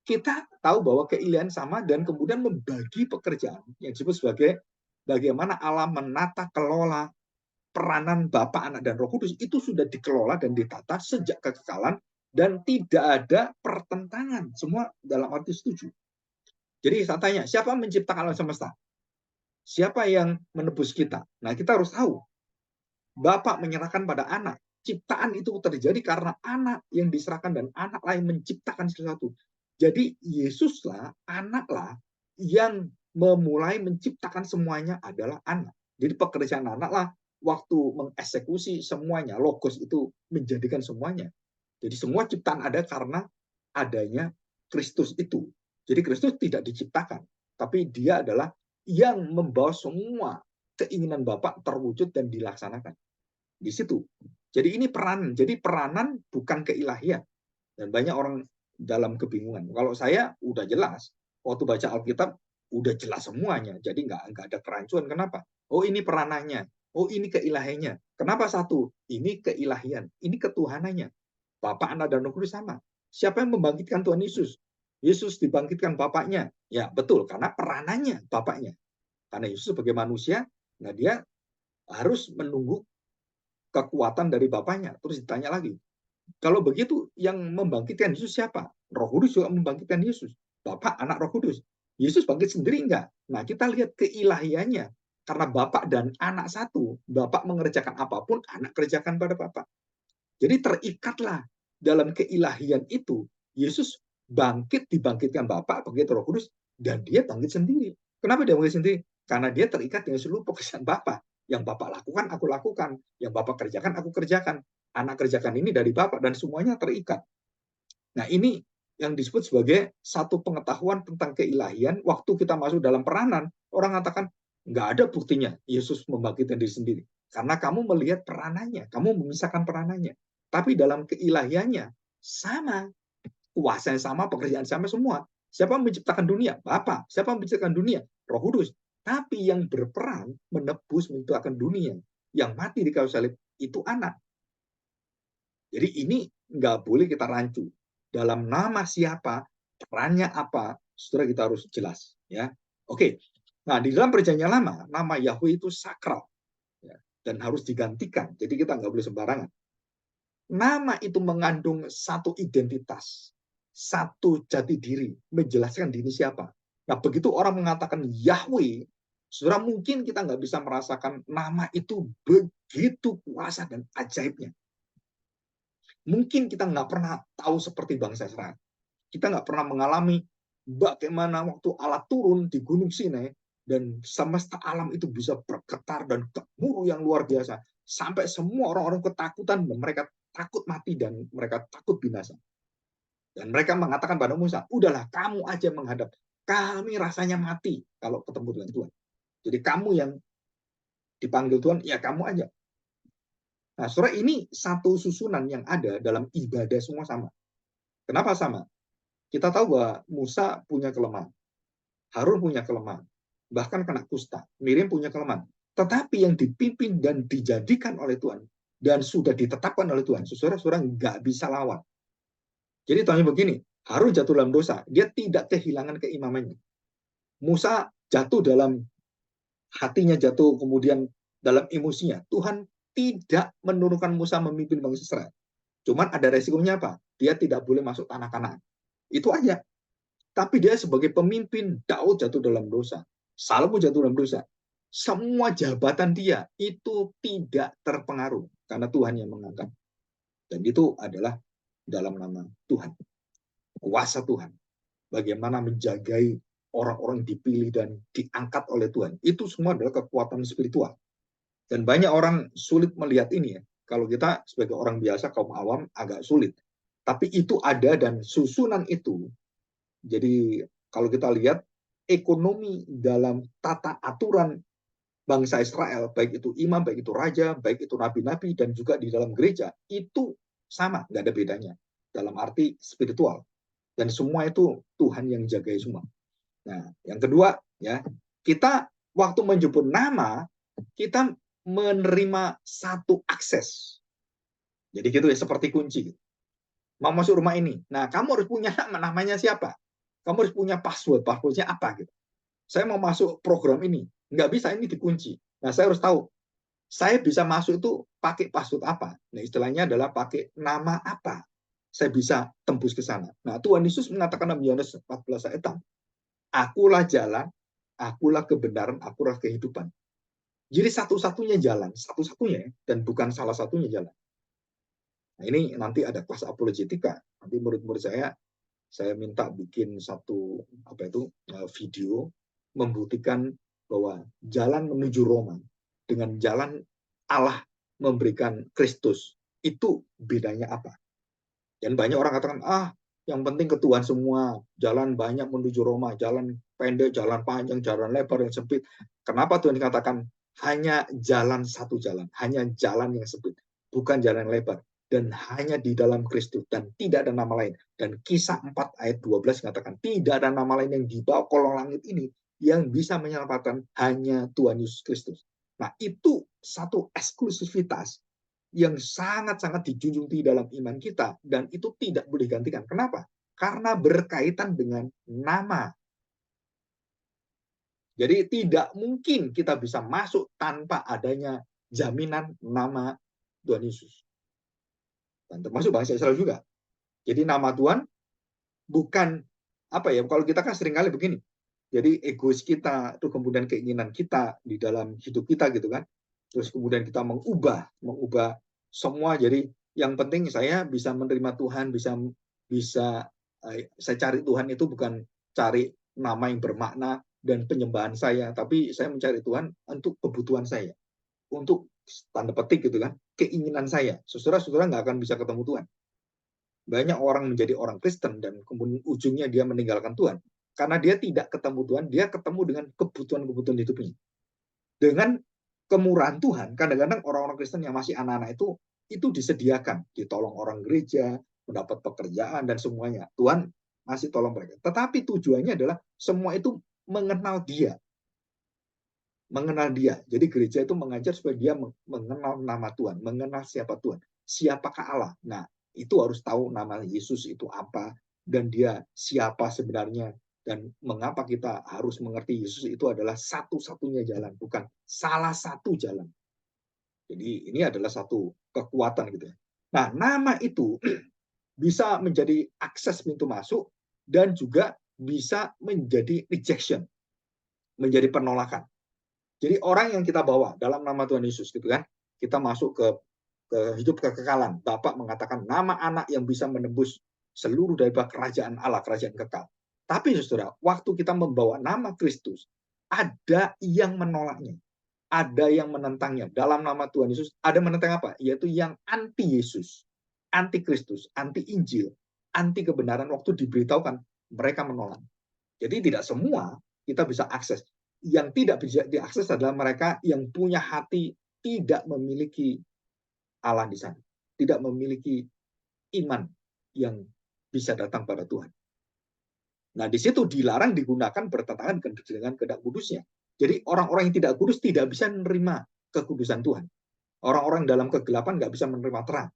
Kita tahu bahwa keilahian sama dan kemudian membagi pekerjaan yang disebut sebagai bagaimana Allah menata kelola peranan Bapa, Anak, dan Roh Kudus itu sudah dikelola dan ditata sejak kekekalan dan tidak ada pertentangan. Semua dalam arti setuju. Jadi saya tanya, siapa menciptakan alam semesta? Siapa yang menebus kita? Nah, kita harus tahu. Bapak menyerahkan pada anak. Ciptaan itu terjadi karena anak yang diserahkan dan anak lain menciptakan sesuatu. Jadi Yesuslah, anaklah yang memulai menciptakan semuanya adalah anak. Jadi pekerjaan anaklah waktu mengeksekusi semuanya, logos itu menjadikan semuanya. Jadi semua ciptaan ada karena adanya Kristus itu. Jadi Kristus tidak diciptakan, tapi dia adalah yang membawa semua keinginan Bapak terwujud dan dilaksanakan. Di situ. Jadi ini peranan. Jadi peranan bukan keilahian. Dan banyak orang dalam kebingungan. Kalau saya udah jelas. Waktu baca Alkitab udah jelas semuanya. Jadi nggak ada kerancuan. Kenapa? Oh, ini peranannya. Oh, ini keilahiannya. Kenapa satu? Ini keilahian. Ini ketuhanannya. Bapa, Anak, dan Roh Kudus sama. Siapa yang membangkitkan Tuhan Yesus? Yesus dibangkitkan Bapaknya. Ya, betul. Karena peranannya Bapaknya. Karena Yesus sebagai manusia, nah dia harus menunggu kekuatan dari Bapaknya. Terus ditanya lagi, kalau begitu yang membangkitkan Yesus siapa? Roh Kudus juga membangkitkan Yesus. Bapak, Anak, Roh Kudus. Yesus bangkit sendiri enggak? Nah, kita lihat keilahiannya. Karena Bapak dan Anak satu. Bapak mengerjakan apapun, Anak kerjakan pada Bapak. Jadi terikatlah dalam keilahian itu. Yesus bangkit, dibangkitkan Bapak, bangkit Roh Kudus, dan dia bangkit sendiri. Kenapa dia bangkit sendiri? Karena dia terikat dengan seluruh pekerjaan Bapak. Yang Bapak lakukan, aku lakukan. Yang Bapak kerjakan, aku kerjakan. Anak kerjakan ini dari Bapak, dan semuanya terikat. Nah, ini yang disebut sebagai satu pengetahuan tentang keilahian. Waktu kita masuk dalam peranan, orang mengatakan, nggak ada buktinya Yesus membangkitkan diri sendiri. Karena kamu melihat peranannya, kamu memisahkan peranannya. Tapi dalam keilahiannya, sama. Kuasa yang sama, pekerjaan sama semua. Siapa menciptakan dunia? Bapa. Siapa menciptakan dunia? Roh Kudus. Tapi yang berperan menebus, menciptakan dunia, yang mati di kayu salib, itu anak. Jadi ini nggak boleh kita rancu. Dalam nama siapa, perannya apa, saudara kita harus jelas. Ya, oke. Nah, di dalam Perjanjian Lama, nama Yahweh itu sakral, ya, dan harus digantikan. Jadi kita nggak boleh sembarangan. Nama itu mengandung satu identitas, satu jati diri, menjelaskan diri siapa. Nah, begitu orang mengatakan Yahweh, saudara mungkin kita nggak bisa merasakan nama itu begitu kuasa dan ajaibnya. Mungkin kita nggak pernah tahu seperti bangsa Israel. Kita nggak pernah mengalami bagaimana waktu Allah turun di Gunung Sinai dan semesta alam itu bisa bergetar dan gemuruh yang luar biasa. Sampai semua orang-orang ketakutan dan mereka takut mati dan mereka takut binasa. Dan mereka mengatakan pada Musa, udahlah kamu aja menghadap. Kami rasanya mati kalau ketemu dengan Tuhan. Jadi kamu yang dipanggil Tuhan, ya kamu aja. Nah, saudara, ini satu susunan yang ada dalam ibadah semua sama. Kenapa sama? Kita tahu bahwa Musa punya kelemahan, Harun punya kelemahan, bahkan kena kusta, Miriam punya kelemahan. Tetapi yang dipimpin dan dijadikan oleh Tuhan, dan sudah ditetapkan oleh Tuhan, saudara-saudara nggak bisa lawan. Jadi tanya begini, Harun jatuh dalam dosa, dia tidak kehilangan keimamannya. Musa jatuh dalam hatinya jatuh, kemudian dalam emosinya. Tuhan tidak menurunkan Musa memimpin bangsa Israel. Cuman ada resikonya apa? Dia tidak boleh masuk tanah Kanaan. Itu aja. Tapi dia sebagai pemimpin, Daud jatuh dalam dosa. Salomo jatuh dalam dosa. Semua jabatan dia itu tidak terpengaruh karena Tuhan yang mengangkat. Dan itu adalah dalam nama Tuhan. Kuasa Tuhan. Bagaimana menjagai orang-orang dipilih dan diangkat oleh Tuhan. Itu semua adalah kekuatan spiritual. Dan banyak orang sulit melihat ini ya. Kalau kita sebagai orang biasa, kaum awam, agak sulit. Tapi itu ada dan susunan itu. Jadi kalau kita lihat ekonomi dalam tata aturan bangsa Israel, baik itu imam, baik itu raja, baik itu nabi-nabi, dan juga di dalam gereja, itu sama, nggak ada bedanya. Dalam arti spiritual. Dan semua itu Tuhan yang jagai semua. Nah, yang kedua, ya, kita waktu menyebut nama, kita menerima satu akses. Jadi gitu ya, seperti kunci. Mau masuk rumah ini. Nah, kamu harus punya nama, namanya siapa? Kamu harus punya password, passwordnya apa gitu. Saya mau masuk program ini, nggak bisa, ini dikunci. Nah, saya harus tahu, saya bisa masuk itu pakai password apa. Nah, istilahnya adalah pakai nama apa. Saya bisa tembus ke sana. Nah, Tuhan Yesus mengatakan dalam Yohanes 14 ayat 6, akulah jalan, akulah kebenaran, akulah kehidupan. Jadi satu-satunya jalan, satu-satunya, dan bukan salah satunya jalan. Nah, ini nanti ada kelas apologetika. Nanti murid-murid saya minta bikin satu video membuktikan bahwa jalan menuju Roma dengan jalan Allah memberikan Kristus itu bedanya apa. Dan banyak orang katakan, yang penting ke Tuhan semua, jalan banyak menuju Roma, jalan pendek, jalan panjang, jalan lebar, yang sempit. Kenapa Tuhan katakan hanya jalan satu jalan, hanya jalan yang sempit, bukan jalan yang lebar, dan hanya di dalam Kristus, dan tidak ada nama lain. Dan Kisah 4 ayat 12 katakan, tidak ada nama lain yang di bawah kolong langit ini yang bisa menyelamatkan, hanya Tuhan Yesus Kristus. Nah, itu satu eksklusivitas yang sangat-sangat dijunjung di dalam iman kita, dan itu tidak boleh digantikan. Kenapa? Karena berkaitan dengan nama. Jadi tidak mungkin kita bisa masuk tanpa adanya jaminan nama Tuhan Yesus. Dan termasuk bangsa Israel juga. Jadi nama Tuhan bukan kalau kita kan seringkali begini. Jadi egois kita, itu kemudian keinginan kita di dalam hidup kita gitu kan. Terus kemudian kita mengubah semua. Jadi yang penting saya bisa menerima Tuhan, bisa saya cari Tuhan itu bukan cari nama yang bermakna dan penyembahan saya, tapi saya mencari Tuhan untuk kebutuhan saya, untuk tanda petik gitu kan, keinginan saya. Saudara-saudara nggak akan bisa ketemu Tuhan. Banyak orang menjadi orang Kristen dan kemudian ujungnya dia meninggalkan Tuhan karena dia tidak ketemu Tuhan, dia ketemu dengan kebutuhan-kebutuhan hidupnya. Dengan kemurahan Tuhan, kadang-kadang orang-orang Kristen yang masih anak-anak itu disediakan, ditolong orang gereja, mendapat pekerjaan dan semuanya. Tuhan masih tolong mereka. Tetapi tujuannya adalah semua itu mengenal dia. Mengenal dia. Jadi gereja itu mengajar supaya dia mengenal nama Tuhan, mengenal siapa Tuhan, siapakah Allah. Nah, itu harus tahu nama Yesus itu apa, dan dia siapa sebenarnya, dan mengapa kita harus mengerti Yesus itu adalah satu-satunya jalan, bukan salah satu jalan. Jadi ini adalah satu kekuatan gitu ya. Nah, nama itu bisa menjadi akses pintu masuk dan juga bisa menjadi rejection, menjadi penolakan. Jadi orang yang kita bawa dalam nama Tuhan Yesus gitu kan, kita masuk ke hidup kekekalan. Bapak mengatakan nama anak yang bisa menembus seluruh daripada kerajaan Allah, kerajaan kekal. Tapi saudara, waktu kita membawa nama Kristus, ada yang menolaknya, ada yang menentangnya. Dalam nama Tuhan Yesus, ada menentang apa? Yaitu yang anti Yesus, anti Kristus, anti Injil, anti kebenaran. Waktu diberitahukan, mereka menolak. Jadi tidak semua kita bisa akses. Yang tidak bisa diakses adalah mereka yang punya hati tidak memiliki Allah di sana, tidak memiliki iman yang bisa datang pada Tuhan. Nah, di situ dilarang digunakan bertentangan dengan kehendak kudusnya. Jadi orang-orang yang tidak kudus tidak bisa menerima kekudusan Tuhan. Orang-orang dalam kegelapan nggak bisa menerima terang.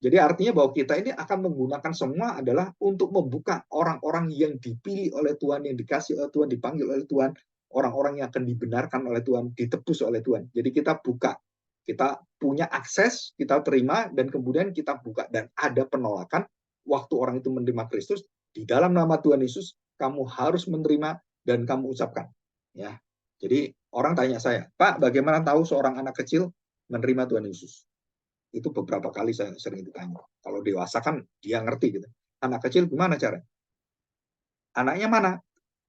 Jadi artinya bahwa kita ini akan menggunakan semua adalah untuk membuka orang-orang yang dipilih oleh Tuhan, yang dikasih oleh Tuhan, dipanggil oleh Tuhan, orang-orang yang akan dibenarkan oleh Tuhan, ditebus oleh Tuhan. Jadi kita buka, kita punya akses, kita terima, dan kemudian kita buka. Dan ada penolakan waktu orang itu menerima Kristus, Di dalam nama Tuhan Yesus, kamu harus menerima dan kamu ucapkan. Ya, jadi orang tanya saya, Pak, bagaimana tahu seorang anak kecil menerima Tuhan Yesus? Itu beberapa kali saya sering ditanya. Kalau dewasa kan dia ngerti gitu. Anak kecil gimana cara? Anaknya mana?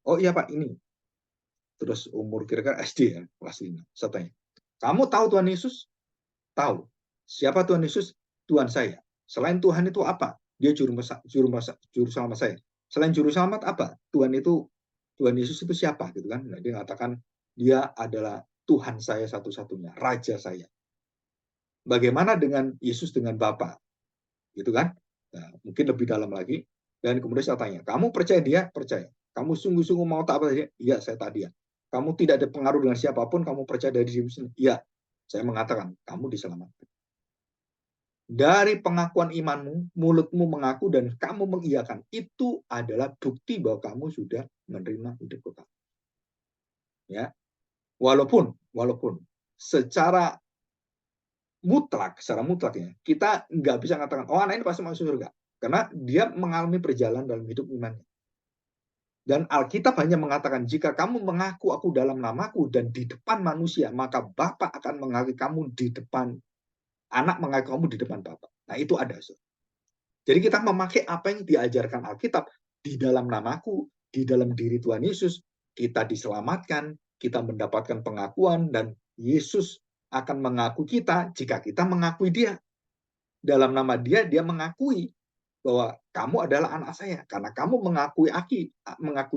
Oh iya Pak, ini. Terus umur kira-kira SD ya, kelas 5. Saya tanya, kamu tahu Tuhan Yesus? Tahu. Siapa Tuhan Yesus? Tuhan saya. Selain Tuhan itu apa? Dia juru selamat saya. Selain juru selamat apa? Tuhan Yesus itu siapa gitu kan? Nah, dia mengatakan dia adalah Tuhan saya satu-satunya, raja saya. Bagaimana dengan Yesus dengan Bapa? Gitu kan? Nah, mungkin lebih dalam lagi. Dan kemudian saya tanya, kamu percaya dia? Percaya. Kamu sungguh-sungguh mau taat pada dia? Iya, saya taat dia. Kamu tidak ada pengaruh dengan siapapun, kamu percaya dari diri sendiri? Iya. Saya mengatakan, kamu diselamatkan. Dari pengakuan imanmu, mulutmu mengaku dan kamu mengiyakan. Itu adalah bukti bahwa kamu sudah menerima hidup kekal. Ya, walaupun secara mutlak ya, kita nggak bisa mengatakan, oh anak ini pasti masuk surga. Karena dia mengalami perjalanan dalam hidup imannya. Dan Alkitab hanya mengatakan, jika kamu mengaku aku dalam namaku dan di depan manusia, maka Bapa akan mengakui kamu di depan, anak mengaku kamu di depan Bapa. Nah itu ada. Jadi kita memakai apa yang diajarkan Alkitab di dalam namaku, di dalam diri Tuhan Yesus, kita diselamatkan, kita mendapatkan pengakuan, dan Yesus akan mengaku kita jika kita mengakui dia. Dalam nama dia, dia mengakui bahwa kamu adalah anak saya, karena kamu mengakui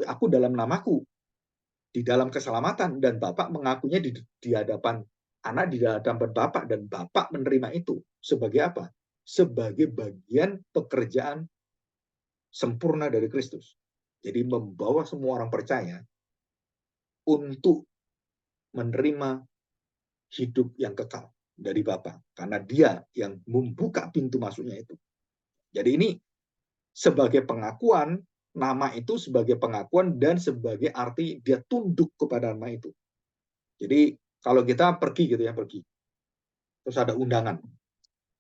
aku dalam namaku, di dalam keselamatan, dan Bapak mengakuinya di hadapan anak, di hadapan Bapak, dan Bapak menerima itu. Sebagai apa? Sebagai bagian pekerjaan sempurna dari Kristus. Jadi membawa semua orang percaya untuk menerima hidup yang kekal dari Bapa, karena dia yang membuka pintu masuknya itu. Jadi ini sebagai pengakuan, nama itu sebagai pengakuan dan sebagai arti dia tunduk kepada nama itu. Jadi kalau kita pergi gitu ya, terus ada undangan.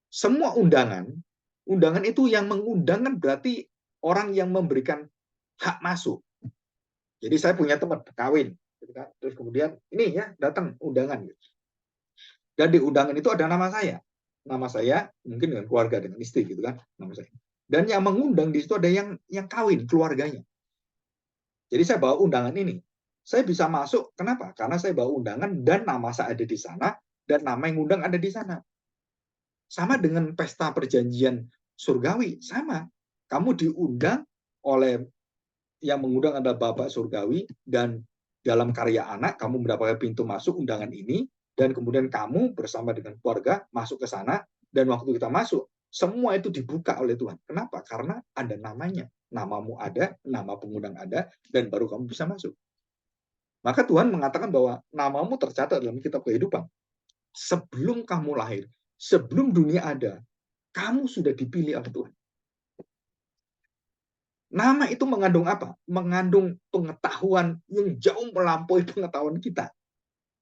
Semua undangan itu yang mengundang berarti orang yang memberikan hak masuk. Jadi saya punya teman kawin, terus kemudian ini ya datang undangan. Dan di undangan itu ada nama saya mungkin dengan keluarga, dengan istri gitu kan, nama saya. Dan yang mengundang di situ ada yang kawin, keluarganya. Jadi saya bawa undangan ini. Saya bisa masuk, kenapa? Karena saya bawa undangan dan nama saya ada di sana, dan nama yang undang ada di sana. Sama dengan pesta perjanjian surgawi, sama. Kamu diundang oleh yang mengundang adalah Bapak Surgawi, dan dalam karya anak, kamu mendapatkan pintu masuk undangan ini, dan kemudian kamu bersama dengan keluarga masuk ke sana, dan waktu kita masuk, semua itu dibuka oleh Tuhan. Kenapa? Karena ada namanya. Namamu ada, nama pengundang ada, dan baru kamu bisa masuk. Maka Tuhan mengatakan bahwa namamu tercatat dalam kitab kehidupan. Sebelum kamu lahir, sebelum dunia ada, kamu sudah dipilih oleh Tuhan. Nama itu mengandung apa? Mengandung pengetahuan yang jauh melampaui pengetahuan kita.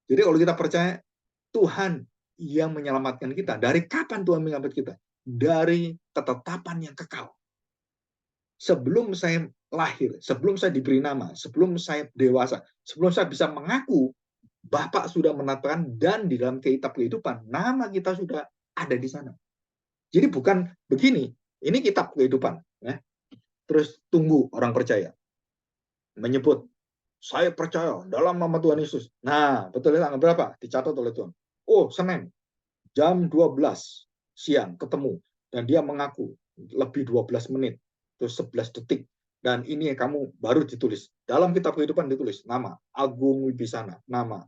Jadi kalau kita percaya Tuhan yang menyelamatkan kita, dari kapan Tuhan menyelamatkan kita? Dari ketetapan yang kekal. Sebelum saya lahir, sebelum saya diberi nama, sebelum saya dewasa, sebelum saya bisa mengaku, Bapak sudah menetapkan, dan di dalam kitab kehidupan, nama kita sudah ada di sana. Jadi bukan begini, ini kitab kehidupan. Ya. Terus tunggu orang percaya. Menyebut, saya percaya dalam nama Tuhan Yesus. Nah, betul tanggal berapa? Dicatat oleh Tuhan. Oh, Senin, jam 12 siang ketemu. Dan dia mengaku, lebih 12 menit. Terus 11 detik. Dan ini kamu baru ditulis. Dalam kitab kehidupan ditulis, nama Agung Wibisana, nama.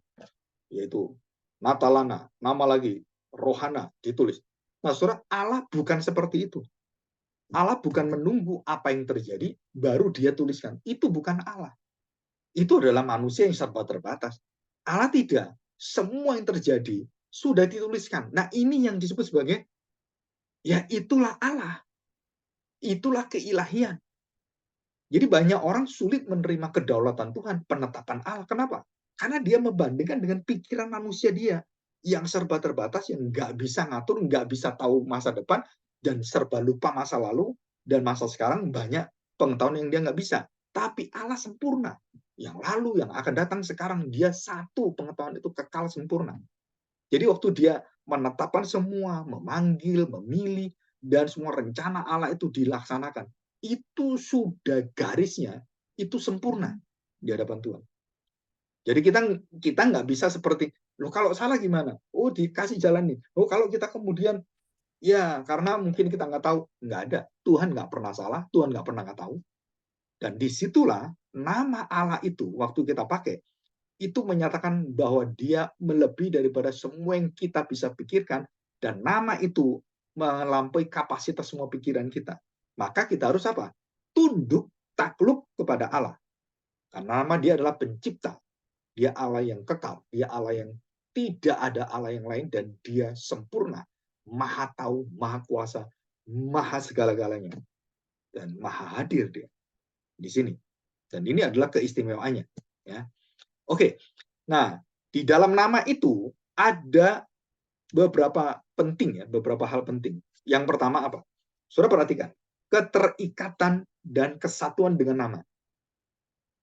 Yaitu Natalana, nama lagi, Rohana, ditulis. Nah, saudara, Allah bukan seperti itu. Allah bukan menunggu apa yang terjadi, baru dia tuliskan. Itu bukan Allah. Itu adalah manusia yang serba terbatas. Allah tidak. Semua yang terjadi sudah dituliskan. Nah, ini yang disebut sebagai, ya itulah Allah. Itulah keilahian. Jadi banyak orang sulit menerima kedaulatan Tuhan, penetapan Allah. Kenapa? Karena dia membandingkan dengan pikiran manusia dia yang serba terbatas, yang nggak bisa ngatur, nggak bisa tahu masa depan, dan serba lupa masa lalu, dan masa sekarang banyak pengetahuan yang dia nggak bisa. Tapi Allah sempurna. Yang lalu, yang akan datang, sekarang, dia satu, pengetahuan itu kekal sempurna. Jadi waktu dia menetapkan semua, memanggil, memilih, dan semua rencana Allah itu dilaksanakan, itu sudah garisnya, itu sempurna di hadapan Tuhan. Jadi kita nggak bisa seperti, loh kalau salah gimana? Oh dikasih jalan nih. Oh kalau kita kemudian, ya karena mungkin kita nggak tahu, nggak ada. Tuhan nggak pernah salah, Tuhan nggak pernah nggak tahu. Dan disitulah nama Allah itu, waktu kita pakai, itu menyatakan bahwa dia melebihi daripada semua yang kita bisa pikirkan, dan nama itu melampaui kapasitas semua pikiran kita. Maka kita harus apa? Tunduk, takluk kepada Allah. Karena nama dia adalah pencipta. Dia Allah yang kekal. Dia Allah yang tidak ada Allah yang lain, dan dia sempurna. Maha tahu, maha kuasa, maha segala-galanya. Dan maha hadir dia di sini. Dan ini adalah keistimewaannya. Ya. Oke, nah di dalam nama itu ada beberapa penting, ya, beberapa hal penting. Yang pertama apa? Saudara perhatikan, keterikatan dan kesatuan dengan nama.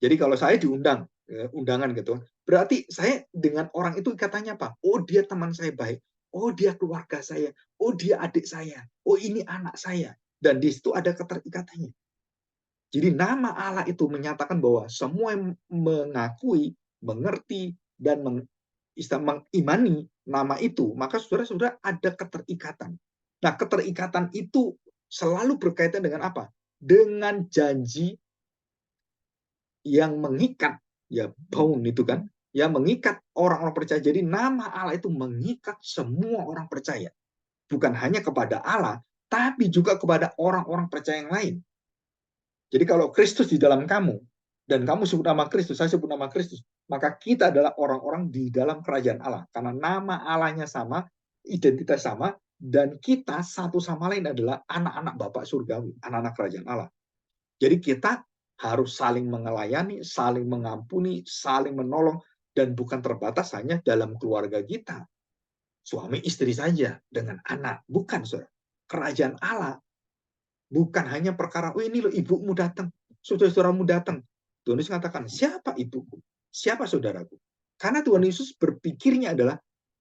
Jadi kalau saya diundang, undangan gitu, berarti saya dengan orang itu ikatannya apa? Oh dia teman saya baik, oh dia keluarga saya, oh dia adik saya, oh ini anak saya. Dan di situ ada keterikatannya. Jadi nama Allah itu menyatakan bahwa semua yang mengakui, mengerti, dan mengimani nama itu, maka saudara-saudara ada keterikatan. Nah, keterikatan itu selalu berkaitan dengan apa? Dengan janji yang mengikat, ya bound itu kan, yang mengikat orang-orang percaya. Jadi nama Allah itu mengikat semua orang percaya. Bukan hanya kepada Allah, tapi juga kepada orang-orang percaya yang lain. Jadi kalau Kristus di dalam kamu, dan kamu sebut nama Kristus, saya sebut nama Kristus, maka kita adalah orang-orang di dalam kerajaan Allah. Karena nama Allahnya sama, identitas sama, dan kita satu sama lain adalah anak-anak Bapak Surgawi, anak-anak kerajaan Allah. Jadi kita harus saling mengelayani, saling mengampuni, saling menolong, dan bukan terbatas hanya dalam keluarga kita. Suami istri saja, dengan anak. Bukan, saudara. Kerajaan Allah bukan hanya perkara, oh ini loh ibumu datang, saudara-saudaramu datang. Tuhan Yesus katakan, siapa ibuku? Siapa saudaraku? Karena Tuhan Yesus berpikirnya adalah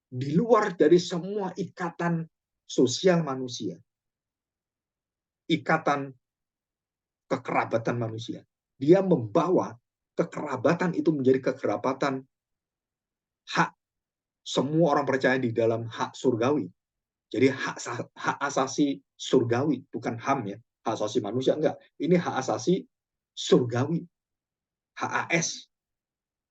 di luar dari semua ikatan sosial manusia. Ikatan kekerabatan manusia. Dia membawa kekerabatan itu menjadi kekerabatan hak semua orang percaya di dalam hak surgawi. Jadi hak asasi surgawi, bukan HAM ya, hak asasi manusia, enggak. Ini hak asasi surgawi, HAS.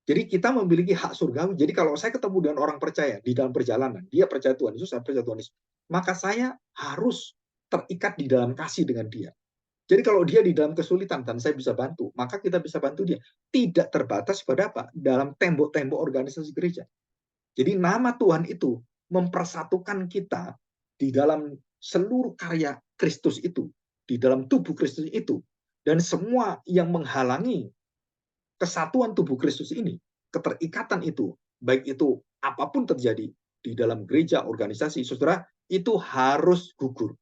Jadi kita memiliki hak surgawi. Jadi kalau saya ketemu dengan orang percaya di dalam perjalanan, dia percaya Tuhan Yesus, saya percaya Tuhan Yesus, maka saya harus terikat di dalam kasih dengan dia. Jadi kalau dia di dalam kesulitan dan saya bisa bantu, maka kita bisa bantu dia. Tidak terbatas pada apa? Dalam tembok-tembok organisasi gereja. Jadi nama Tuhan itu mempersatukan kita di dalam seluruh karya Kristus itu, di dalam tubuh Kristus itu. Dan semua yang menghalangi kesatuan tubuh Kristus ini, keterikatan itu, baik itu apapun terjadi di dalam gereja, organisasi, saudara, itu harus gugur.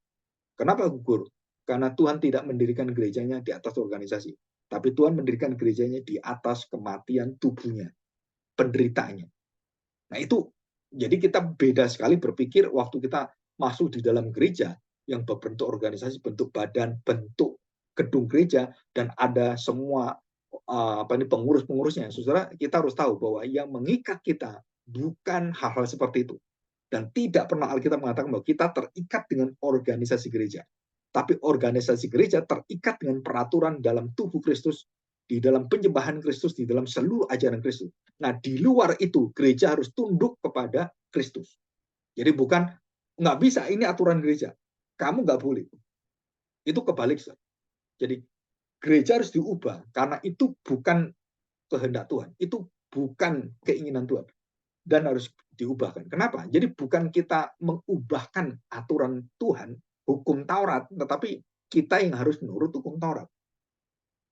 Kenapa gugur? Karena Tuhan tidak mendirikan gerejanya di atas organisasi, tapi Tuhan mendirikan gerejanya di atas kematian tubuhnya, penderitaannya. Nah itu, jadi kita beda sekali berpikir waktu kita masuk di dalam gereja yang berbentuk organisasi, bentuk badan, bentuk gedung gereja, dan ada semua pengurus-pengurusnya. Saudara, kita harus tahu bahwa yang mengikat kita bukan hal-hal seperti itu. Dan tidak pernah Alkitab mengatakan bahwa kita terikat dengan organisasi gereja. Tapi organisasi gereja terikat dengan peraturan dalam tubuh Kristus, di dalam penyembahan Kristus, di dalam seluruh ajaran Kristus. Nah, di luar itu, gereja harus tunduk kepada Kristus. Jadi bukan, nggak bisa, ini aturan gereja. Kamu nggak boleh. Itu kebalik. Jadi, gereja harus diubah, karena itu bukan kehendak Tuhan. Itu bukan keinginan Tuhan. Dan harus diubahkan. Kenapa? Jadi bukan kita mengubahkan aturan Tuhan, hukum Taurat, tetapi kita yang harus menurut hukum Taurat.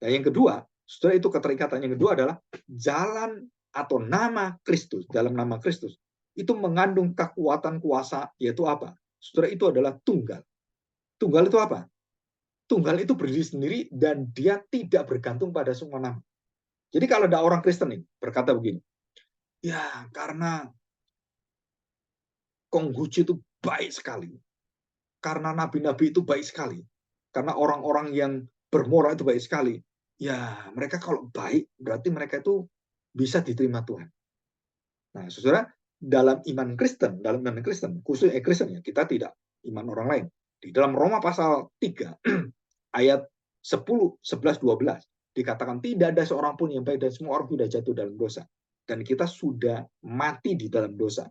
Nah, yang kedua, setelah itu keterikatan yang kedua adalah jalan atau nama Kristus, dalam nama Kristus, itu mengandung kekuatan kuasa, yaitu apa? Saudara, itu adalah tunggal. Tunggal itu apa? tunggal itu berdiri sendiri dan dia tidak bergantung pada semua nama. Jadi kalau ada orang Kristen nih berkata begini, ya karena Konghucu itu baik sekali, karena nabi-nabi itu baik sekali, karena orang-orang yang bermoral itu baik sekali, ya mereka kalau baik berarti mereka itu bisa diterima Tuhan. Nah, saudara, dalam iman Kristen, khusus Kristen ya, kita tidak iman orang lain. Di dalam Roma pasal 3 ayat 10, 11, 12 dikatakan tidak ada seorang pun yang baik dan semua orang sudah jatuh dalam dosa. Dan kita sudah mati di dalam dosa.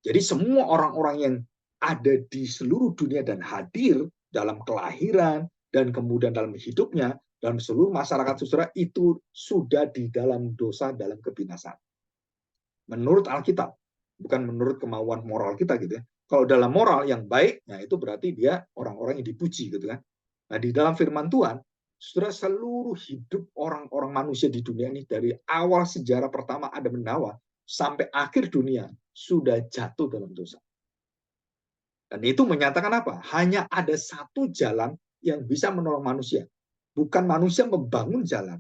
Jadi semua orang-orang yang ada di seluruh dunia dan hadir dalam kelahiran dan kemudian dalam hidupnya, dalam seluruh masyarakat saudara itu sudah di dalam dosa, dalam kebinasaan. Menurut Alkitab, bukan menurut kemauan moral kita gitu ya. Kalau dalam moral yang baik, nah itu berarti dia orang-orang yang dipuji gitu kan. Nah, di dalam firman Tuhan, saudara, seluruh hidup orang-orang manusia di dunia ini dari awal sejarah pertama Adam dan Hawa sampai akhir dunia sudah jatuh dalam dosa. Dan itu menyatakan apa? Hanya ada satu jalan yang bisa menolong manusia. Bukan manusia membangun jalan.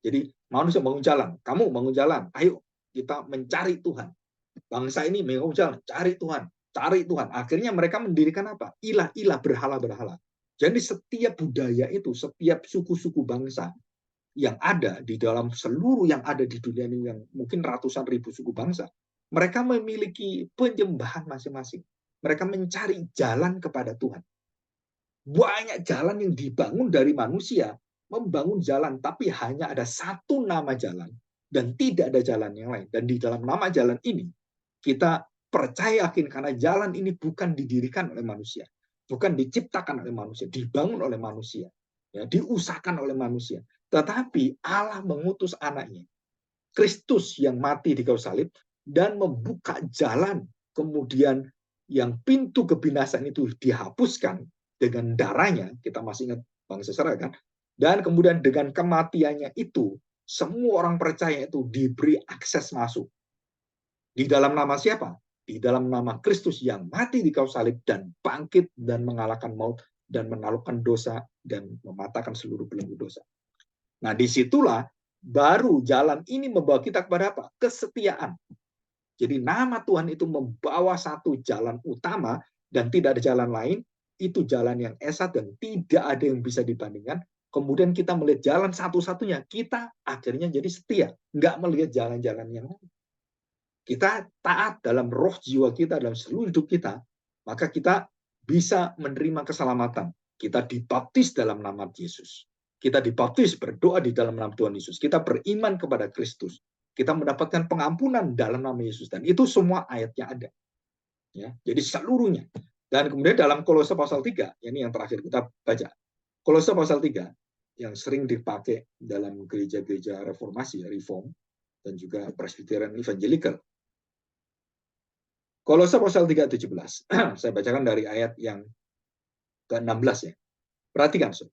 Jadi manusia bangun jalan, kamu bangun jalan, ayo kita mencari Tuhan. Bangsa ini memang jalan, cari Tuhan, cari Tuhan. Akhirnya mereka mendirikan apa? Ilah-ilah, berhala-berhala. Jadi setiap budaya itu, setiap suku-suku bangsa yang ada di dalam seluruh yang ada di dunia ini, yang mungkin ratusan ribu suku bangsa, mereka memiliki penyembahan masing-masing. Mereka mencari jalan kepada Tuhan. Banyak jalan yang dibangun dari manusia, membangun jalan, tapi hanya ada satu nama jalan, dan tidak ada jalan yang lain. Dan di dalam nama jalan ini, kita percaya yakin karena jalan ini bukan didirikan oleh manusia, bukan diciptakan oleh manusia, dibangun oleh manusia, ya, diusahakan oleh manusia. Tetapi Allah mengutus anaknya, Kristus yang mati di kayu salib, dan membuka jalan, kemudian yang pintu kebinasaan itu dihapuskan dengan darahnya, kita masih ingat bangsa Israel kan, dan kemudian dengan kematiannya itu, semua orang percaya itu diberi akses masuk. Di dalam nama siapa? Di dalam nama Kristus yang mati di kayu salib dan bangkit dan mengalahkan maut dan menaklukkan dosa dan mematahkan seluruh belenggu dosa. Nah, disitulah baru jalan ini membawa kita kepada apa? Kesetiaan. Jadi nama Tuhan itu membawa satu jalan utama dan tidak ada jalan lain, itu jalan yang esa dan tidak ada yang bisa dibandingkan. Kemudian kita melihat jalan satu-satunya, kita akhirnya jadi setia, nggak melihat jalan-jalan yang lain. Kita taat dalam roh jiwa kita, dalam seluruh hidup kita, maka kita bisa menerima keselamatan. Kita dibaptis dalam nama Yesus. Kita dibaptis, berdoa di dalam nama Tuhan Yesus. Kita beriman kepada Kristus. Kita mendapatkan pengampunan dalam nama Yesus. Dan itu semua ayatnya ada. Ya, jadi seluruhnya. Dan kemudian dalam Kolose pasal 3, ini yang terakhir kita baca. Kolose pasal 3, yang sering dipakai dalam gereja-gereja reformasi, reform, dan juga presbyterian evangelical. Kolose pasal 3 ayat 17. Saya bacakan dari ayat yang ke-16 ya. Perhatikan, so.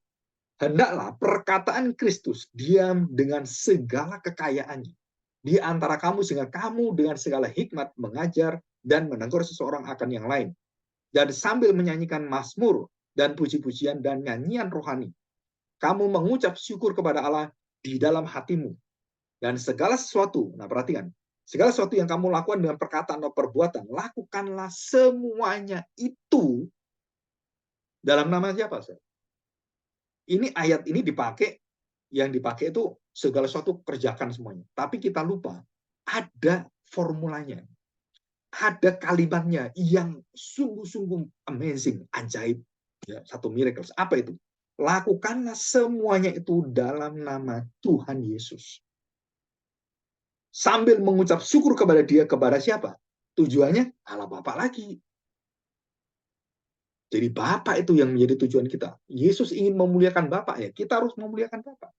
Hendaklah perkataan Kristus diam dengan segala kekayaannya di antara kamu, sehingga kamu dengan segala hikmat mengajar dan menegur seseorang akan yang lain, dan sambil menyanyikan mazmur dan puji-pujian dan nyanyian rohani, kamu mengucap syukur kepada Allah di dalam hatimu, dan segala sesuatu, nah perhatikan, segala sesuatu yang kamu lakukan dengan perkataan atau perbuatan, lakukanlah semuanya itu dalam nama siapa? Ini ayat ini dipakai, yang dipakai itu segala sesuatu kerjakan semuanya. Tapi kita lupa, ada formulanya. Ada kalimatnya yang sungguh-sungguh amazing, ajaib. Ya, satu miracle. Apa itu? Lakukanlah semuanya itu dalam nama Tuhan Yesus. Sambil mengucap syukur kepada Dia, kepada siapa? Tujuannya Allah Bapa lagi. Jadi Bapa itu yang menjadi tujuan kita. Yesus ingin memuliakan Bapa, ya kita harus memuliakan Bapa.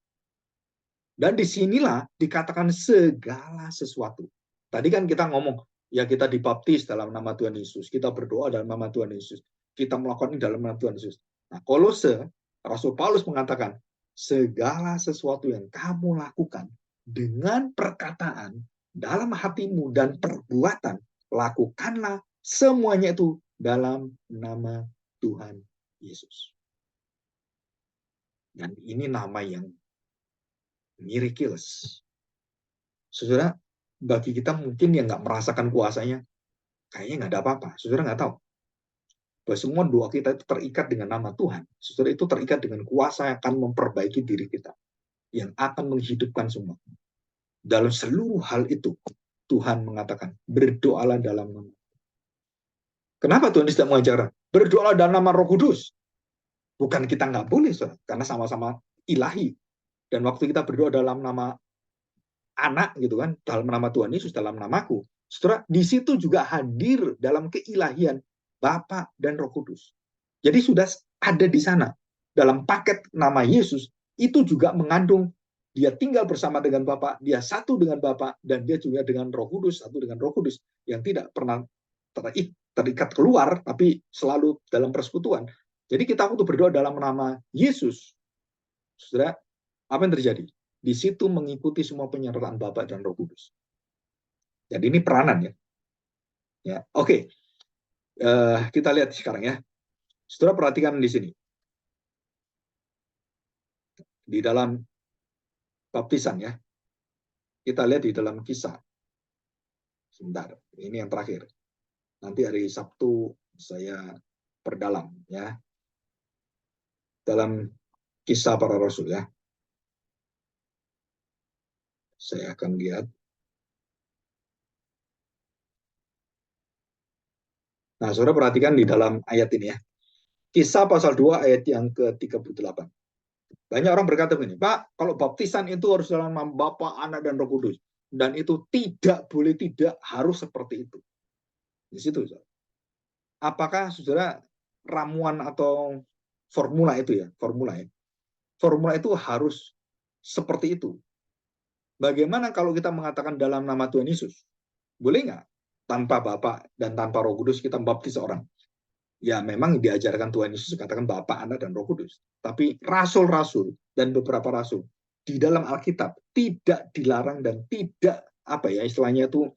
Dan disinilah dikatakan segala sesuatu. Tadi kan kita ngomong, ya kita dibaptis dalam nama Tuhan Yesus, kita berdoa dalam nama Tuhan Yesus, kita melakukan ini dalam nama Tuhan Yesus. Nah, Kolose, Rasul Paulus mengatakan, segala sesuatu yang kamu lakukan dengan perkataan, dalam hatimu dan perbuatan, lakukanlah semuanya itu dalam nama Tuhan Yesus. Dan ini nama yang miraculous. Saudara, bagi kita mungkin yang nggak merasakan kuasanya, kayaknya nggak ada apa-apa. Saudara nggak tahu bahwa semua doa kita itu terikat dengan nama Tuhan. Saudara, itu terikat dengan kuasa yang akan memperbaiki diri kita, yang akan menghidupkan semua. Dalam seluruh hal itu, Tuhan mengatakan, berdoalah dalam nama. Kenapa Tuhan tidak mengajarkan? Berdoalah dalam nama Roh Kudus. Bukan kita nggak boleh, saudara, karena sama-sama ilahi. Dan waktu kita berdoa dalam nama anak, gitu kan, dalam nama Tuhan Yesus, dalam namaku, saudara, di situ juga hadir dalam keilahian Bapa dan Roh Kudus. Jadi sudah ada di sana. Dalam paket nama Yesus, itu juga mengandung dia tinggal bersama dengan Bapa, dia satu dengan Bapa, dan dia juga dengan Roh Kudus, satu dengan Roh Kudus, yang tidak pernah terikat keluar, tapi selalu dalam persekutuan. Jadi kita waktu berdoa dalam nama Yesus, saudara, apa yang terjadi? Di situ mengikuti semua penyertaan Bapa dan Roh Kudus. Jadi ini peranan ya. Ya, oke. Kita lihat sekarang ya. Saudara perhatikan di sini. Di dalam baptisan ya. Kita lihat di dalam Kisah. Sebentar, ini yang terakhir. Nanti hari Sabtu saya perdalam ya. Dalam Kisah Para Rasul ya. Saya akan lihat. Nah, saudara perhatikan di dalam ayat ini ya. Kisah pasal 2 ayat yang ke-38. Banyak orang berkata begini, Pak, kalau baptisan itu harus dalam nama Bapa, Anak, dan Roh Kudus. Dan itu tidak boleh, tidak harus seperti itu. Di situ, saudara. Apakah saudara ramuan atau formula itu ya, formula itu harus seperti itu. Bagaimana kalau kita mengatakan dalam nama Tuhan Yesus? Boleh nggak? Tanpa Bapa dan tanpa Roh Kudus kita membaptis orang. Ya memang diajarkan Tuhan Yesus katakan Bapa, Anak, dan Roh Kudus. Tapi rasul-rasul dan beberapa rasul di dalam Alkitab tidak dilarang dan tidak apa ya istilahnya itu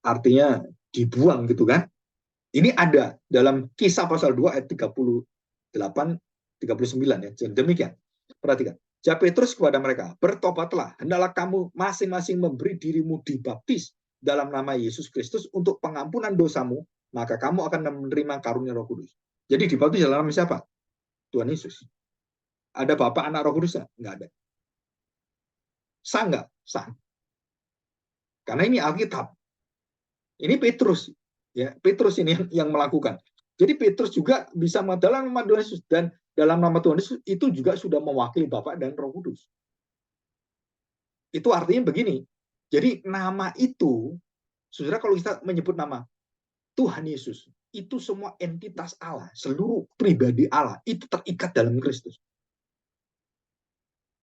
artinya dibuang gitu kan. Ini ada dalam Kisah pasal 2 ayat 38 39 ya. Jadi demikian. Perhatikan. Jawab Petrus kepada mereka, bertobatlah, hendaklah kamu masing-masing memberi dirimu dibaptis dalam nama Yesus Kristus untuk pengampunan dosamu, maka kamu akan menerima karunia Roh Kudus. Jadi dibaptis dalam nama siapa? Tuhan Yesus. Ada Bapa, Anak, Roh Kudus? Enggak ada. Sah enggak? Sah. Karena ini Alkitab. Ini Petrus. Ya, Petrus ini yang melakukan. Jadi Petrus juga bisa dalam nama Tuhan Yesus dan dalam nama Tuhan Yesus itu juga sudah mewakili Bapa dan Roh Kudus. Itu artinya begini. Jadi nama itu, saudara kalau kita menyebut nama Tuhan Yesus, itu semua entitas Allah, seluruh pribadi Allah, itu terikat dalam Kristus.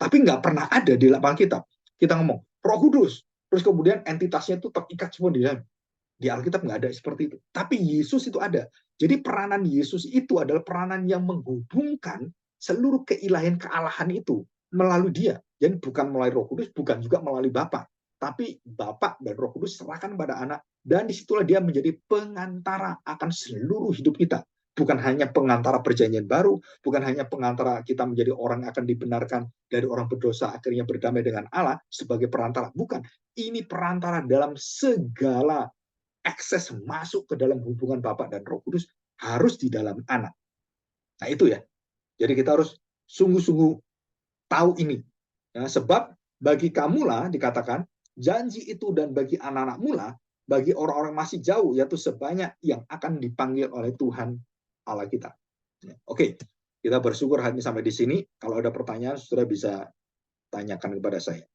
Tapi nggak pernah ada di Alkitab. Kita ngomong, Roh Kudus, terus kemudian entitasnya itu terikat semua di dalam. Di Alkitab nggak ada seperti itu. Tapi Yesus itu ada. Jadi peranan Yesus itu adalah peranan yang menghubungkan seluruh keilahian kealahan itu melalui dia. Jadi bukan melalui Roh Kudus, bukan juga melalui Bapa. Tapi Bapa dan Roh Kudus serahkan pada anak. Dan disitulah dia menjadi pengantara akan seluruh hidup kita. Bukan hanya pengantara perjanjian baru, bukan hanya pengantara kita menjadi orang yang akan dibenarkan dari orang berdosa akhirnya berdamai dengan Allah sebagai perantara. Bukan. Ini perantara dalam segala akses masuk ke dalam hubungan Bapa dan Roh Kudus harus di dalam anak. Nah itu ya. Jadi kita harus sungguh-sungguh tahu ini. Ya, sebab bagi kamulah dikatakan janji itu dan bagi anak-anakmu lah, bagi orang-orang masih jauh yaitu sebanyak yang akan dipanggil oleh Tuhan Allah kita. Ya, oke, kita bersyukur hari ini sampai di sini. Kalau ada pertanyaan, saudara bisa tanyakan kepada saya.